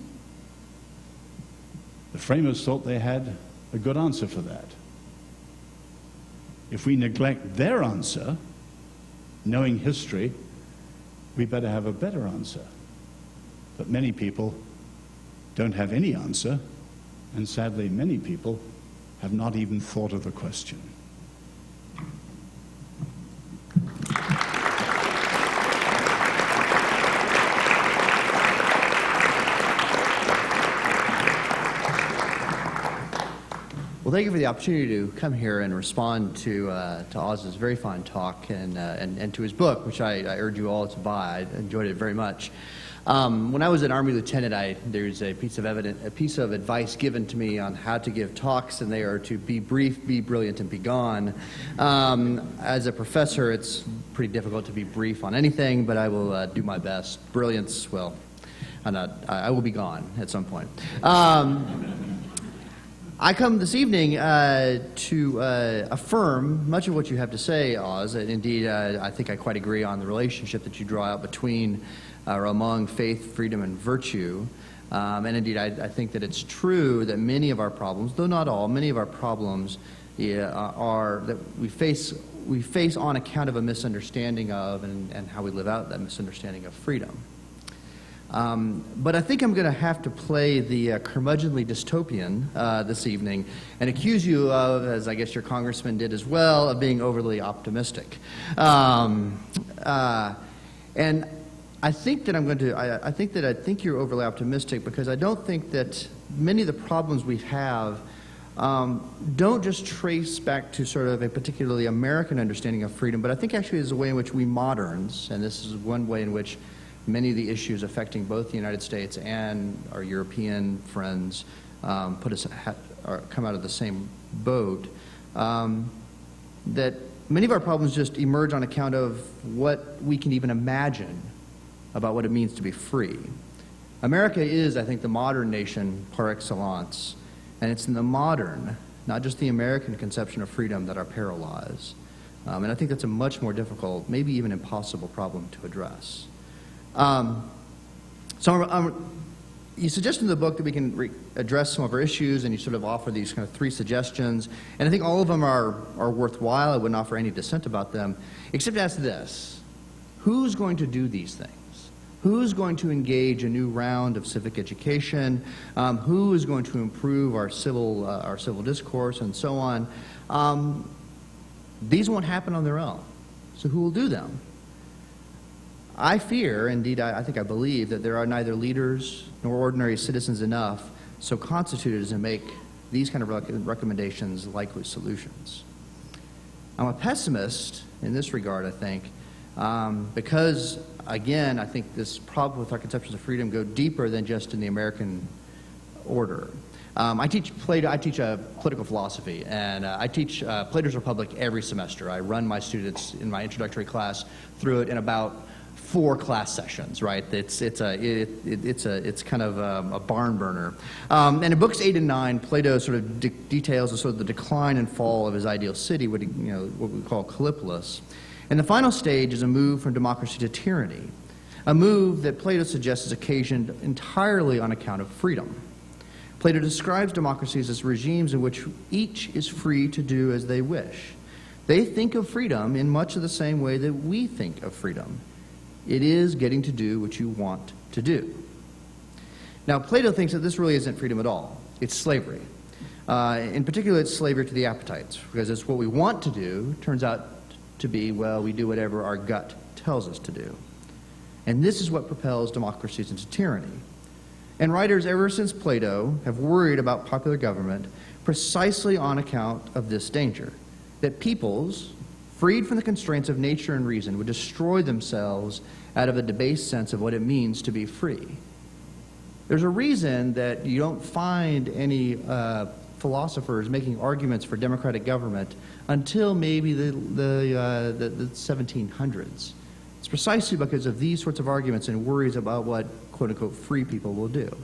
The framers thought they had a good answer for that. If we neglect their answer, knowing history, we better have a better answer. But many people don't have any answer, and sadly many people have not even thought of the question. Well, thank you for the opportunity to come here and respond to Oz's very fine talk and to his book, which I urge you all to buy. I enjoyed it very much. When I was an Army lieutenant, there's a piece of advice given to me on how to give talks, and they are to be brief, be brilliant, and be gone. As a professor, it's pretty difficult to be brief on anything, but I will do my best. Brilliance, well, I will be gone at some point. I come this evening to affirm much of what you have to say, Oz. And indeed, I think I quite agree on the relationship that you draw out between or among faith, freedom, and virtue. And indeed, I think that it's true that many of our problems, though not all, many of our problems are that we face on account of a misunderstanding of and how we live out that misunderstanding of freedom. But I think I'm going to have to play the curmudgeonly dystopian this evening and accuse you of, as I guess your congressman did as well, of being overly optimistic. And I think that I'm going to. I think you're overly optimistic because I don't think that many of the problems we have don't just trace back to sort of a particularly American understanding of freedom, but I think actually there's a way in which we moderns, and this is one way in which many of the issues affecting both the United States and our European friends come out of the same boat, that many of our problems just emerge on account of what we can even imagine about what it means to be free. America is, I think, the modern nation par excellence, and it's in the modern, not just the American conception of freedom that our peril lies. And I think that's a much more difficult, maybe even impossible problem to address. You suggest in the book that we can address some of our issues, and you sort of offer these kind of 3 suggestions, and I think all of them are worthwhile. I wouldn't offer any dissent about them, except to ask this: who's going to do these things? Who's going to engage a new round of civic education? Who is going to improve our civil discourse and so on? These won't happen on their own. So who will do them? I fear, indeed I think I believe, that there are neither leaders nor ordinary citizens enough so constituted as to make these kind of recommendations likely solutions. I'm a pessimist in this regard, I think, because, again, I think this problem with our conceptions of freedom go deeper than just in the American order. I teach political philosophy, and I teach Plato's Republic every semester. I run my students in my introductory class through it in about 4 class sessions, right? It's kind of a barn burner. And in books 8 and 9, Plato sort of details the sort of the decline and fall of his ideal city, what we call Callipolis. And the final stage is a move from democracy to tyranny, a move that Plato suggests is occasioned entirely on account of freedom. Plato describes democracies as regimes in which each is free to do as they wish. They think of freedom in much of the same way that we think of freedom. It is getting to do what you want to do. Now, Plato thinks that this really isn't freedom at all. It's slavery. In particular, it's slavery to the appetites, because it's what we want to do turns out to be, well, we do whatever our gut tells us to do. And this is what propels democracies into tyranny. And writers ever since Plato have worried about popular government precisely on account of this danger, that peoples, freed from the constraints of nature and reason, would destroy themselves out of a debased sense of what it means to be free. There's a reason that you don't find any philosophers making arguments for democratic government until maybe the 1700s. It's precisely because of these sorts of arguments and worries about what, quote-unquote, free people will do.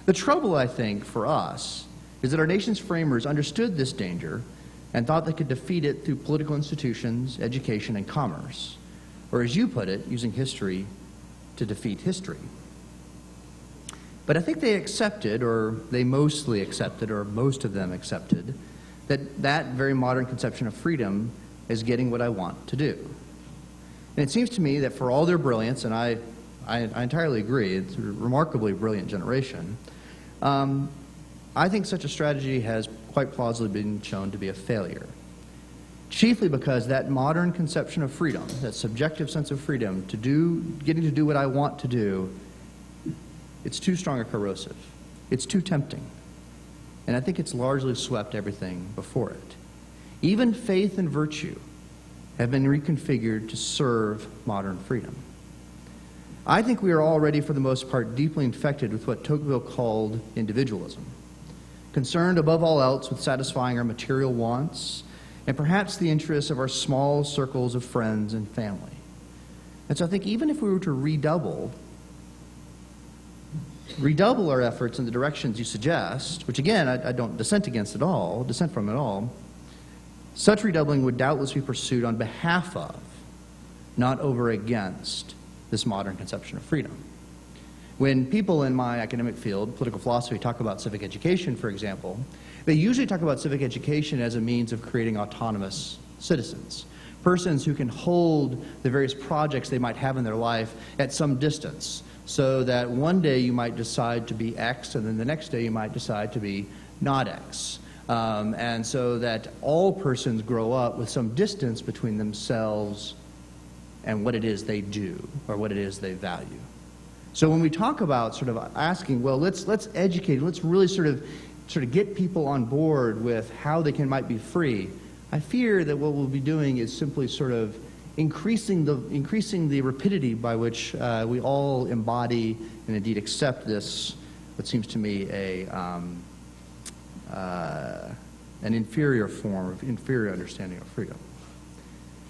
The trouble, I think, for us is that our nation's framers understood this danger and thought they could defeat it through political institutions, education, and commerce, or as you put it, using history to defeat history. But I think they accepted, or they mostly accepted, or most of them accepted, that very modern conception of freedom is getting what I want to do. And it seems to me that for all their brilliance, and I entirely agree, it's a remarkably brilliant generation, I think such a strategy has quite plausibly been shown to be a failure. Chiefly because that modern conception of freedom, that subjective sense of freedom, getting to do what I want to do, it's too strong or corrosive. It's too tempting. And I think it's largely swept everything before it. Even faith and virtue have been reconfigured to serve modern freedom. I think we are already, for the most part, deeply infected with what Tocqueville called individualism, concerned above all else with satisfying our material wants and perhaps the interests of our small circles of friends and family. And so I think even if we were to redouble redouble our efforts in the directions you suggest, which again, I don't dissent from at all, such redoubling would doubtless be pursued on behalf of, not over against, this modern conception of freedom. When people in my academic field, political philosophy, talk about civic education, for example, they usually talk about civic education as a means of creating autonomous citizens, persons who can hold the various projects they might have in their life at some distance, so that one day you might decide to be X, and then the next day you might decide to be not X. And so that all persons grow up with some distance between themselves and what it is they do, or what it is they value. So when we talk about sort of asking, well, let's educate, let's really sort of get people on board with how they might be free, I fear that what we'll be doing is simply sort of increasing the rapidity by which we all embody and indeed accept this, what seems to me an inferior form of inferior understanding of freedom.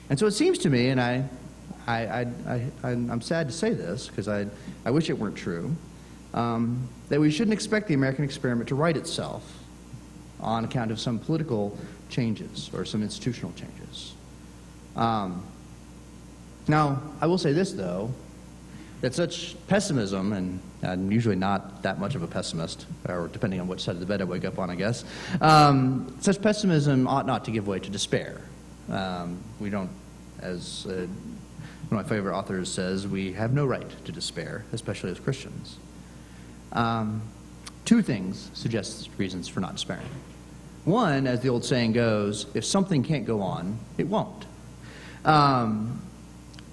And so it seems to me, and I'm sad to say this because I wish it weren't true, that we shouldn't expect the American experiment to right itself on account of some political changes or some institutional changes. Now, I will say this, though, that such pessimism, and I'm usually not that much of a pessimist, or depending on which side of the bed I wake up on, I guess, such pessimism ought not to give way to despair. We don't, as one of my favorite authors says, we have no right to despair, especially as Christians. Two things suggest reasons for not despairing. One, as the old saying goes, if something can't go on, it won't.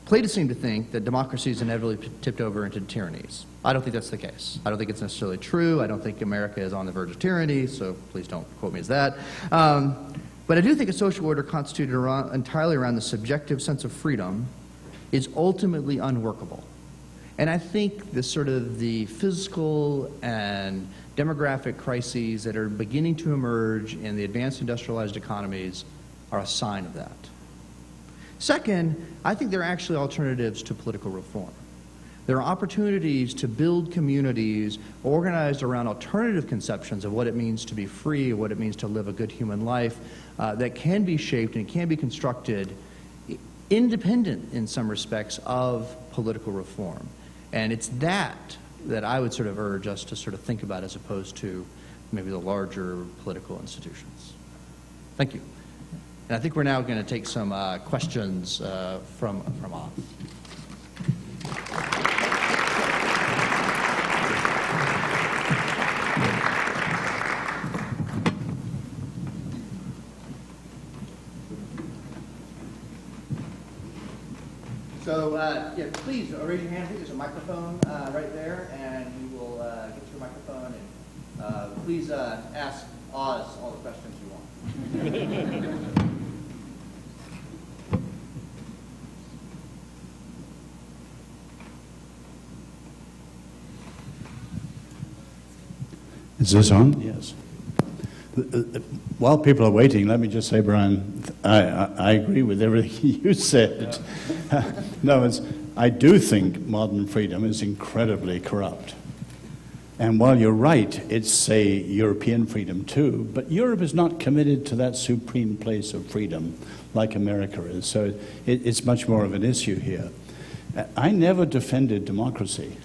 Plato seemed to think that democracies inevitably tipped over into tyrannies. I don't think that's the case. I don't think it's necessarily true. I don't think America is on the verge of tyranny, so please don't quote me as that. But I do think a social order constituted entirely around the subjective sense of freedom is ultimately unworkable. And I think the physical and demographic crises that are beginning to emerge in the advanced industrialized economies are a sign of that. Second, I think there are actually alternatives to political reform. There are opportunities to build communities organized around alternative conceptions of what it means to be free, what it means to live a good human life, that can be shaped and can be constructed independent in some respects of political reform. And it's that I would sort of urge us to sort of think about as opposed to maybe the larger political institutions. Thank you. And I think we're now going to take some questions from Oz. So, yeah, please raise your hand. I think there's a microphone right there, and we will get you a microphone. And please ask Oz all the questions you want. Is this on? Yes. While people are waiting, let me just say, Brian, I agree with everything you said. No, I do think modern freedom is incredibly corrupt. And while you're right, it's a European freedom too, but Europe is not committed to that supreme place of freedom like America is. So it's much more of an issue here. I never defended democracy.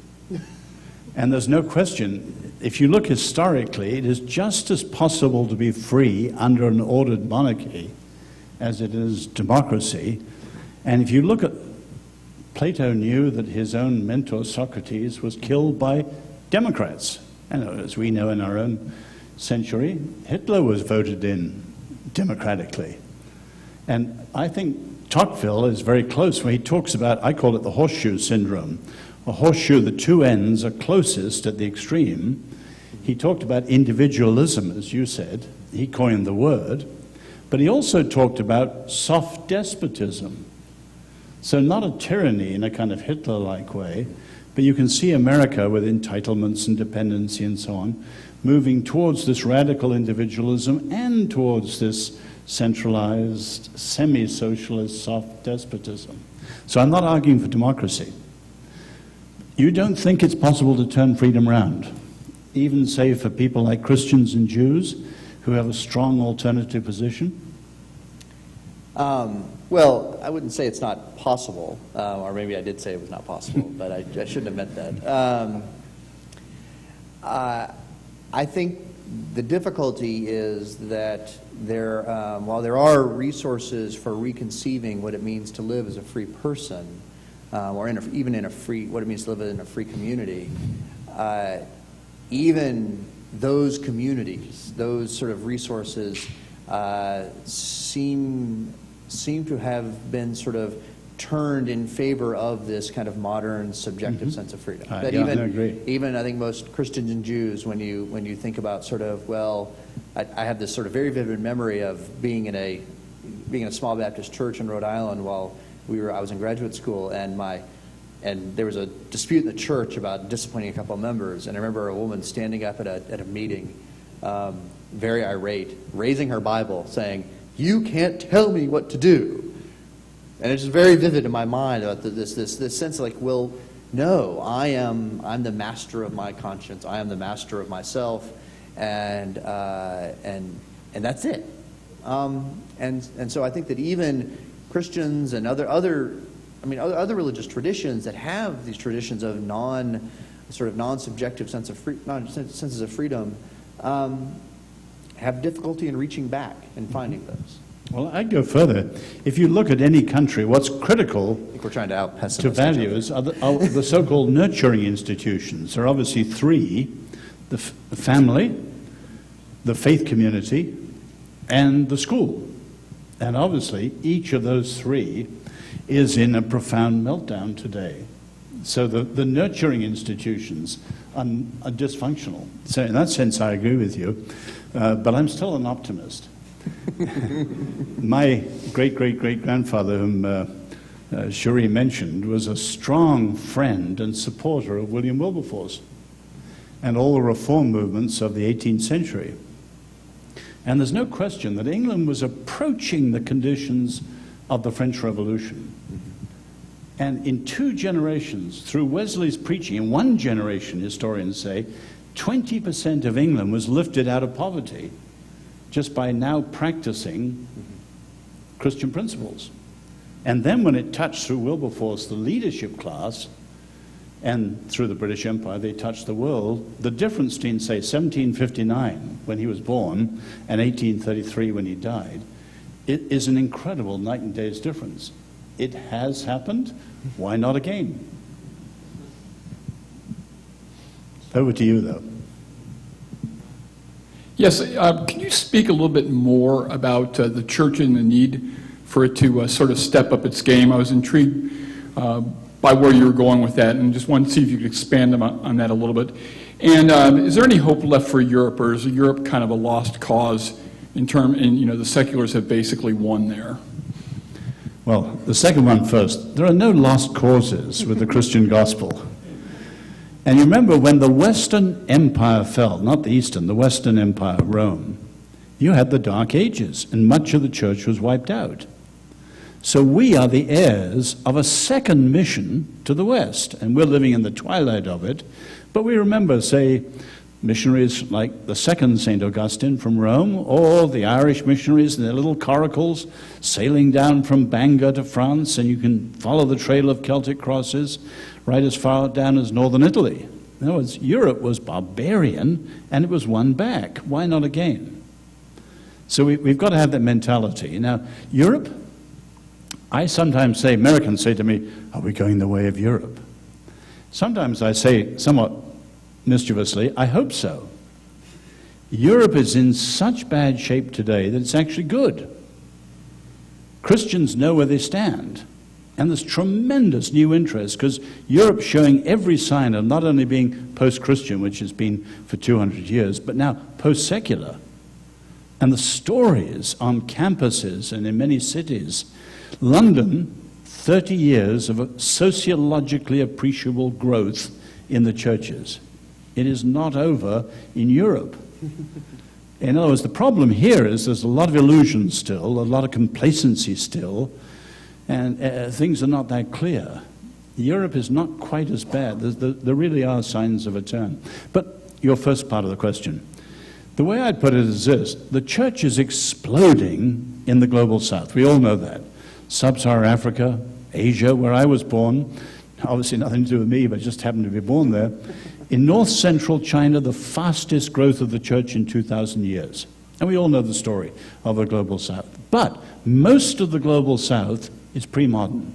And there's no question, if you look historically, it is just as possible to be free under an ordered monarchy as it is democracy. And if you look at, Plato knew that his own mentor Socrates was killed by Democrats. And as we know in our own century, Hitler was voted in democratically. And I think Tocqueville is very close when he talks about, I call it the horseshoe syndrome. A horseshoe, the two ends are closest at the extreme. He talked about individualism, as you said. He coined the word. But he also talked about soft despotism. So not a tyranny in a kind of Hitler-like way, but you can see America with entitlements and dependency and so on, moving towards this radical individualism and towards this centralized, semi-socialist soft despotism. So I'm not arguing for democracy. You don't think it's possible to turn freedom around, even, say, for people like Christians and Jews who have a strong alternative position? Well, I wouldn't say it's not possible, or maybe I did say it was not possible, but I shouldn't have meant that. I think the difficulty is that while there are resources for reconceiving what it means to live as a free person, or even in a free, what it means to live in a free community, even those communities, those sort of resources, seem to have been sort of turned in favor of this kind of modern subjective sense of freedom. That I agree. Even I think most Christians and Jews, when you think about sort of, well, I have this sort of very vivid memory of being in a small Baptist church in Rhode Island while I was in graduate school, and there was a dispute in the church about disciplining a couple of members, and I remember a woman standing up at a meeting, very irate, raising her Bible, saying, "You can't tell me what to do." And it's just very vivid in my mind about this sense of like, well, no, I'm the master of my conscience. I am the master of myself, and that's it. And so I think that even Christians and other religious traditions that have these traditions of non-subjective senses of freedom have difficulty in reaching back and finding those. Well, I'd go further. If you look at any country, what's critical I think we're trying to out-pessimist to values are the so-called nurturing institutions. There are obviously three: the family, the faith community, and the school. And obviously, each of those three is in a profound meltdown today. So the nurturing institutions are dysfunctional. So in that sense, I agree with you. But I'm still an optimist. My great-great-great-grandfather, whom Cherie mentioned, was a strong friend and supporter of William Wilberforce and all the reform movements of the 18th century. And there's no question that England was approaching the conditions of the French Revolution. And in 2 generations, through Wesley's preaching, in 1 generation, historians say, 20% of England was lifted out of poverty just by now practicing Christian principles. And then when it touched through Wilberforce the leadership class, and through the British Empire they touched the world, the difference between, say, 1759 when he was born and 1833 when he died, it is an incredible night and day's difference. It has happened. Why not again? Over to you, though. Yes, can you speak a little bit more about the church and the need for it to sort of step up its game? I was intrigued by where you were going with that, and just wanted to see if you could expand on that a little bit. And is there any hope left for Europe, or is Europe kind of a lost cause the seculars have basically won there? Well, the second one first. There are no lost causes with the Christian gospel. And you remember when the Western Empire fell, not the Eastern, the Western Empire, Rome, you had the Dark Ages, and much of the church was wiped out. So we are the heirs of a second mission to the West, and we're living in the twilight of it. But we remember, say, missionaries like the second St. Augustine from Rome, or the Irish missionaries in their little coracles sailing down from Bangor to France, and you can follow the trail of Celtic crosses right as far down as northern Italy. In other words, Europe was barbarian, and it was won back. Why not again? So we've got to have that mentality. Now, Europe, I sometimes say, Americans say to me, are we going the way of Europe? Sometimes I say, somewhat mischievously, I hope so. Europe is in such bad shape today that it's actually good. Christians know where they stand. And there's tremendous new interest because Europe's showing every sign of not only being post-Christian, which has been for 200 years, but now post-secular. And the stories on campuses and in many cities. London, 30 years of a sociologically appreciable growth in the churches. It is not over in Europe. In other words, the problem here is there's a lot of illusion still, a lot of complacency still, and things are not that clear. Europe is not quite as bad. There really are signs of a turn. But your first part of the question, the way I'd put it is this: the church is exploding in the global south. We all know that. Sub-Saharan Africa, Asia, where I was born, obviously nothing to do with me, but just happened to be born there. In north-central China, the fastest growth of the church in 2,000 years. And we all know the story of the global south. But most of the global south is pre-modern.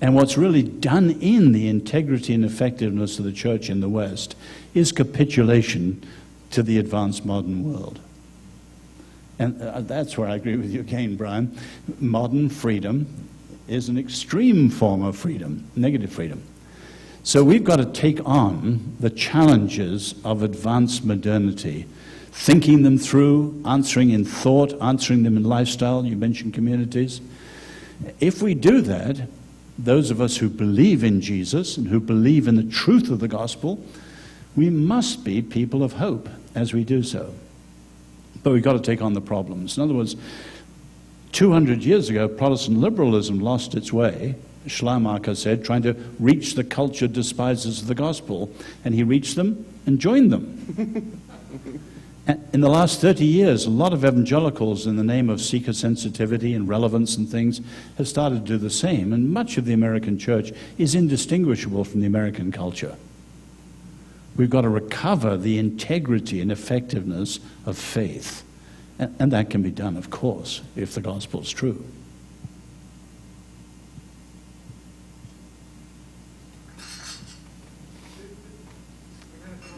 And what's really done in the integrity and effectiveness of the church in the West is capitulation to the advanced modern world. And that's where I agree with you again, Brian. Modern freedom is an extreme form of freedom, negative freedom. So we've got to take on the challenges of advanced modernity, thinking them through, answering in thought, answering them in lifestyle. You mentioned communities. If we do that, those of us who believe in Jesus and who believe in the truth of the gospel, we must be people of hope as we do so. But we've got to take on the problems. In other words, 200 years ago, Protestant liberalism lost its way, Schleiermacher said, trying to reach the cultured despisers of the gospel, and he reached them and joined them. In the last 30 years, a lot of evangelicals, in the name of seeker sensitivity and relevance and things, have started to do the same, and much of the American church is indistinguishable from the American culture. We've got to recover the integrity and effectiveness of faith, and that can be done, of course, if the gospel's true.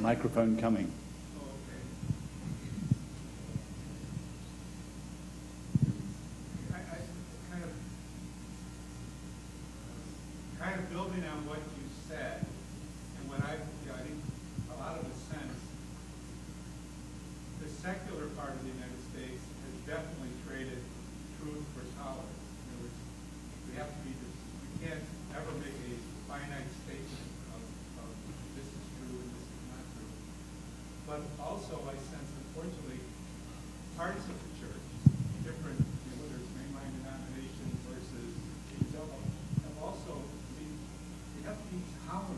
Microphone coming. Kind of building on what you said, and what I think a lot of the sense, the secular part of the United States has definitely traded truth for tolerance. In other words, we have to be, we can't ever make a finite statement of this is true and this is not true. But also, I sense, unfortunately, parts of the church, different, whether it's mainline denominations versus evangelical, have also you have to be tolerant,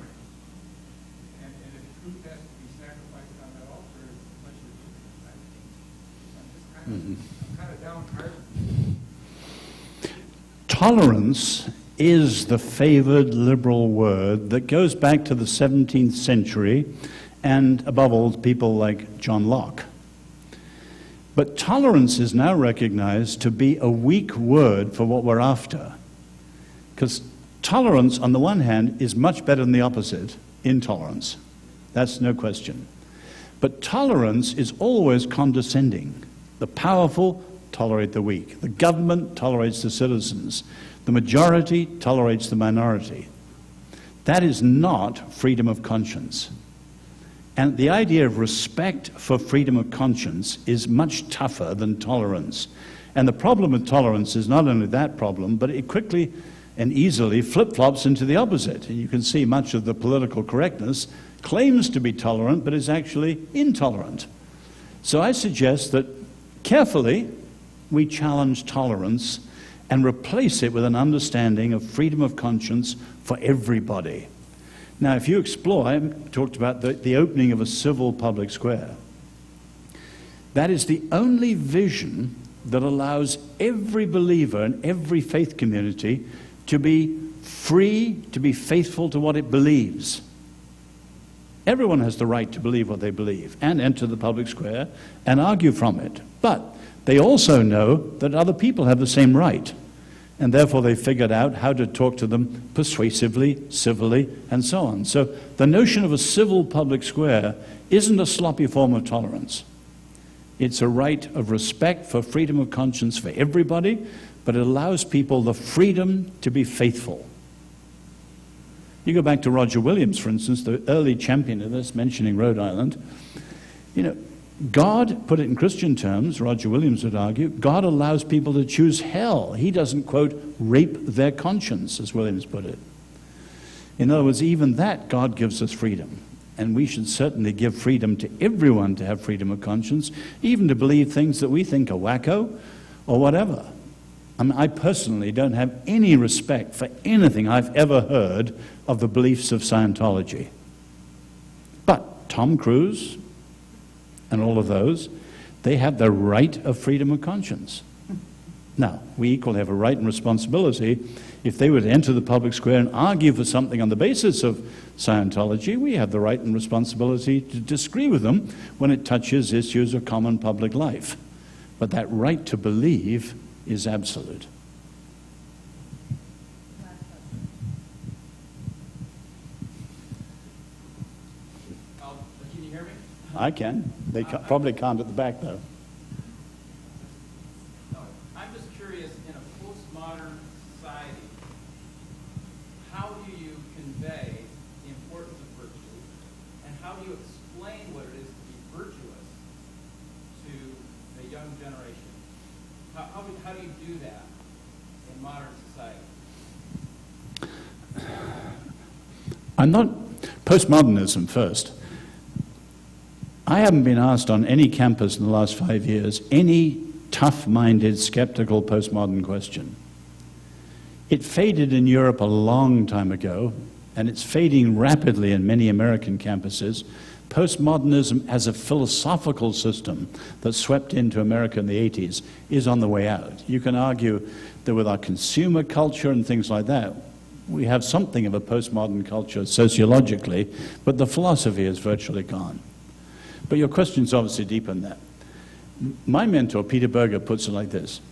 and if truth has to be sacrificed on that altar, it's much ridiculous. I'm just kind of downhearted. Tolerance is the favored liberal word that goes back to the 17th century, and above all, people like John Locke. But tolerance is now recognized to be a weak word for what we're after, because tolerance, on the one hand, is much better than the opposite, intolerance. That's no question. But tolerance is always condescending. The powerful tolerate the weak. The government tolerates the citizens. The majority tolerates the minority. That is not freedom of conscience. And the idea of respect for freedom of conscience is much tougher than tolerance. And the problem with tolerance is not only that problem, but it quickly and easily flip-flops into the opposite. And you can see much of the political correctness claims to be tolerant, but is actually intolerant. So I suggest that carefully we challenge tolerance and replace it with an understanding of freedom of conscience for everybody. Now, if you explore, I talked about the opening of a civil public square. That is the only vision that allows every believer in every faith community to be free, to be faithful to what it believes. Everyone has the right to believe what they believe and enter the public square and argue from it. But they also know that other people have the same right. And therefore they figured out how to talk to them persuasively, civilly, and so on. So the notion of a civil public square isn't a sloppy form of tolerance. It's a right of respect for freedom of conscience for everybody, but it allows people the freedom to be faithful. You go back to Roger Williams, for instance, the early champion of this, mentioning Rhode Island. You know, God, put it in Christian terms, Roger Williams would argue, God allows people to choose hell. He doesn't, quote, rape their conscience, as Williams put it. In other words, even that, God gives us freedom. And we should certainly give freedom to everyone to have freedom of conscience, even to believe things that we think are wacko or whatever. I mean, I personally don't have any respect for anything I've ever heard of the beliefs of Scientology. But Tom Cruise and all of those, they have the right of freedom of conscience. Now, we equally have a right and responsibility. If they would enter the public square and argue for something on the basis of Scientology, we have the right and responsibility to disagree with them when it touches issues of common public life. But that right to believe is absolute. Can you hear me? I can. They probably can't at the back, though. I'm just curious, in a postmodern society, how do you convey the importance of virtue, and how do you explain what it is to be virtuous to the young generation? How do you do that in modern society? I'm not postmodernism first. I haven't been asked on any campus in the last 5 years any tough-minded, skeptical postmodern question. It faded in Europe a long time ago, and it's fading rapidly in many American campuses. Postmodernism as a philosophical system that swept into America in the 80s is on the way out. You can argue that with our consumer culture and things like that, we have something of a postmodern culture sociologically, but the philosophy is virtually gone. But your question's obviously deeper than that. My mentor, Peter Berger, puts it like this.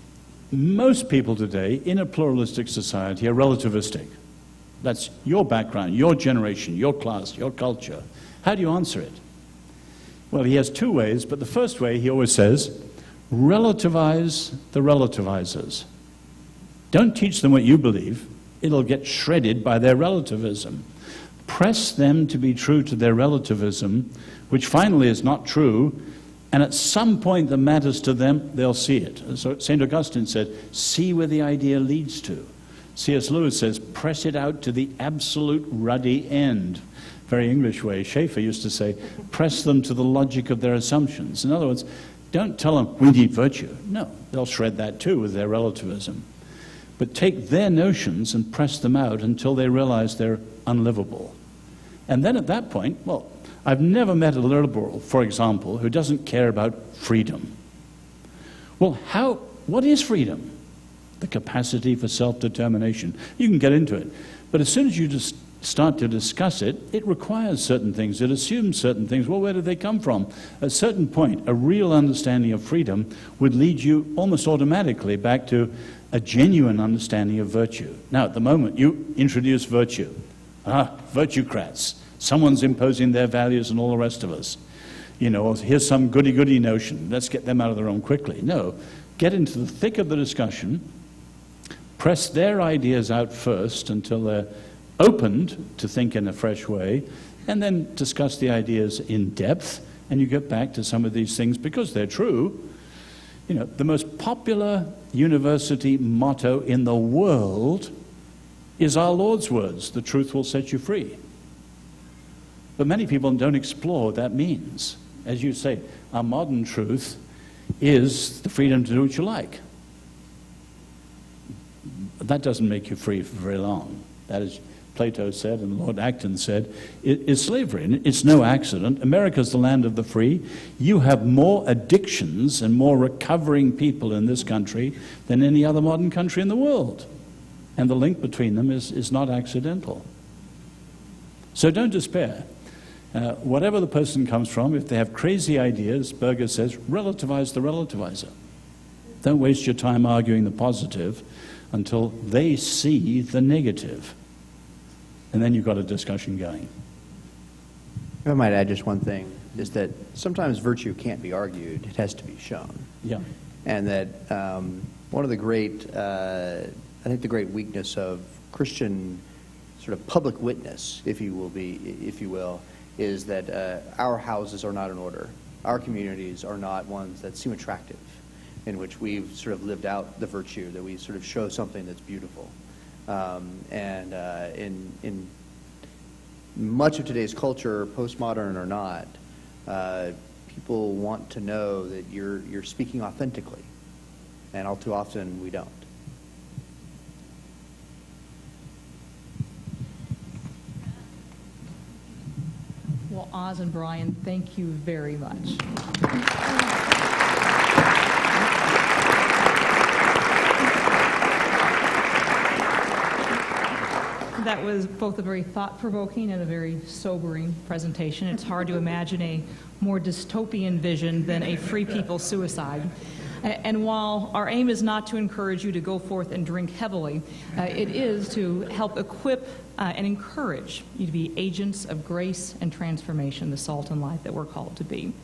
Most people today in a pluralistic society are relativistic. That's your background, your generation, your class, your culture. How do you answer it? Well, he has two ways, but the first way, he always says, relativize the relativizers. Don't teach them what you believe. It'll get shredded by their relativism. Press them to be true to their relativism, which finally is not true, and at some point that matters to them, they'll see it. So St. Augustine said, see where the idea leads to. C.S. Lewis says, press it out to the absolute ruddy end. Very English way. Schaeffer used to say, press them to the logic of their assumptions. In other words, don't tell them, we need virtue. No, they'll shred that too with their relativism. But take their notions and press them out until they realize they're unlivable. And then at that point, well, I've never met a liberal, for example, who doesn't care about freedom. Well, what is freedom? The capacity for self-determination. You can get into it. But as soon as you just start to discuss it, it requires certain things. It assumes certain things. Well, where do they come from? At a certain point, a real understanding of freedom would lead you almost automatically back to a genuine understanding of virtue. Now, at the moment, you introduce virtue. Virtuecrats. Someone's imposing their values on all the rest of us. You know, here's some goody-goody notion. Let's get them out of the room quickly. No. Get into the thick of the discussion. Press their ideas out first until they're opened to think in a fresh way, and then discuss the ideas in depth, and you get back to some of these things because they're true. You know, the most popular university motto in the world is our Lord's words, the truth will set you free. But many people don't explore what that means. As you say, our modern truth is the freedom to do what you like. But that doesn't make you free for very long. That is, Plato said and Lord Acton said, is slavery. And it's no accident. America's the land of the free. You have more addictions and more recovering people in this country than any other modern country in the world. And the link between them is not accidental. So don't despair. Whatever the person comes from, if they have crazy ideas, Berger says, relativize the relativizer. Don't waste your time arguing the positive until they see the negative. And then you've got a discussion going. If I might add just one thing, is that sometimes virtue can't be argued, it has to be shown. Yeah. And that one of the great, I think the great weakness of Christian sort of public witness, if you will, is that our houses are not in order. Our communities are not ones that seem attractive, in which we've sort of lived out the virtue, that we sort of show something that's beautiful. In much of today's culture, postmodern or not, people want to know that you're speaking authentically, and all too often we don't. Oz and Brian, thank you very much. That was both a very thought-provoking and a very sobering presentation. It's hard to imagine a more dystopian vision than a free people suicide. And while our aim is not to encourage you to go forth and drink heavily, it is to help equip and encourage you to be agents of grace and transformation, the salt and light that we're called to be.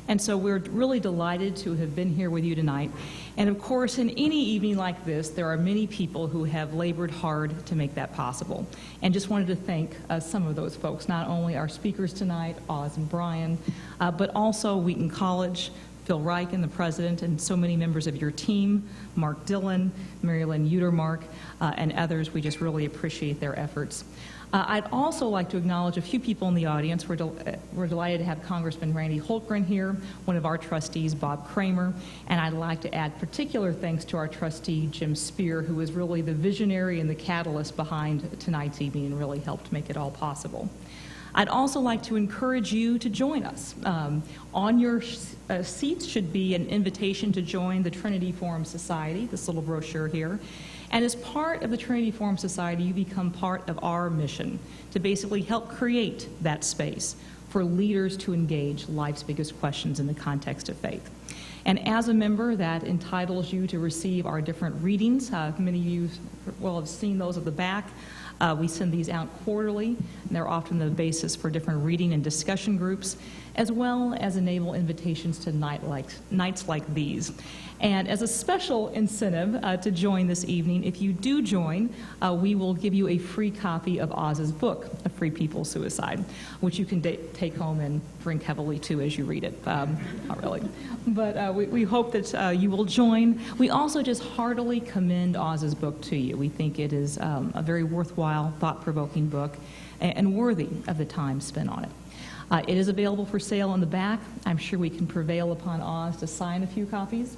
And so we're really delighted to have been here with you tonight. And of course, in any evening like this, there are many people who have labored hard to make that possible. And just wanted to thank some of those folks, not only our speakers tonight, Oz and Brian, but also Wheaton College, Phil Reichen, the president, and so many members of your team, Mark Dillon, Mary Lynn Utermark, and others. We just really appreciate their efforts. I'd also like to acknowledge a few people in the audience. We're delighted to have Congressman Randy Holtgren here, one of our trustees, Bob Kramer, and I'd like to add particular thanks to our trustee, Jim Spear, who was really the visionary and the catalyst behind tonight's evening and really helped make it all possible. I'd also like to encourage you to join us. On your seats should be an invitation to join the Trinity Forum Society, this little brochure here. And as part of the Trinity Forum Society, you become part of our mission to basically help create that space for leaders to engage life's biggest questions in the context of faith. And as a member, that entitles you to receive our different readings. Many of you will have seen those at the back. We send these out quarterly, and they're often the basis for different reading and discussion groups, as well as enable invitations to nights like these. And as a special incentive to join this evening, if you do join, we will give you a free copy of Oz's book, A Free People's Suicide, which you can take home and drink heavily to as you read it. Not really. But we hope that you will join. We also just heartily commend Oz's book to you. We think it is a very worthwhile, thought-provoking book and worthy of the time spent on it. It is available for sale on the back. I'm sure we can prevail upon Oz to sign a few copies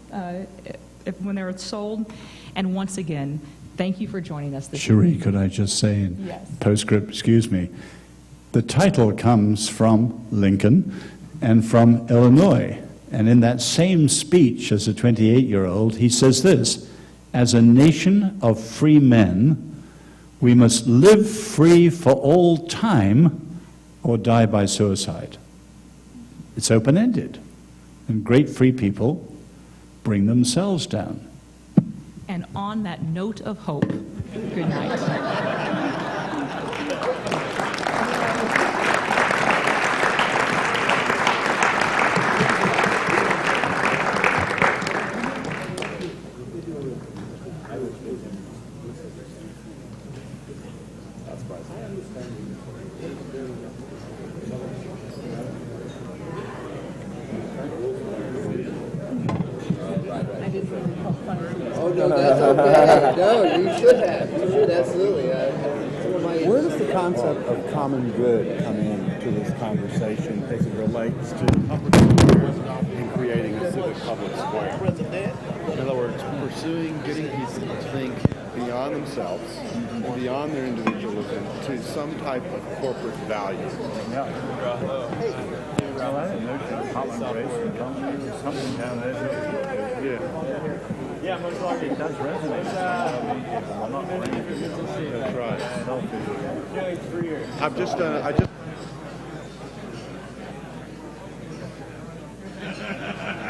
when they're sold. And once again, thank you for joining us this evening. Cherie, could I just say in Yes. postscript, excuse me, the title comes from Lincoln and from Illinois. And in that same speech as a 28-year-old, he says this: as a nation of free men, we must live free for all time or die by suicide. It's open-ended. And great free people bring themselves down. And on that note of hope, good night. Oh, no, that's okay. No, you should have. You should, absolutely. Where does the concept of common good come into this conversation as it relates to public affairs and creating a civic public square? In other words, pursuing getting people to think beyond themselves, and beyond their individualism, to some type of corporate value. Yeah. Well, I didn't know common grace something down there. Yeah. Yeah, most likely it does resonate. I'm not blaming you. That's right. I've just done.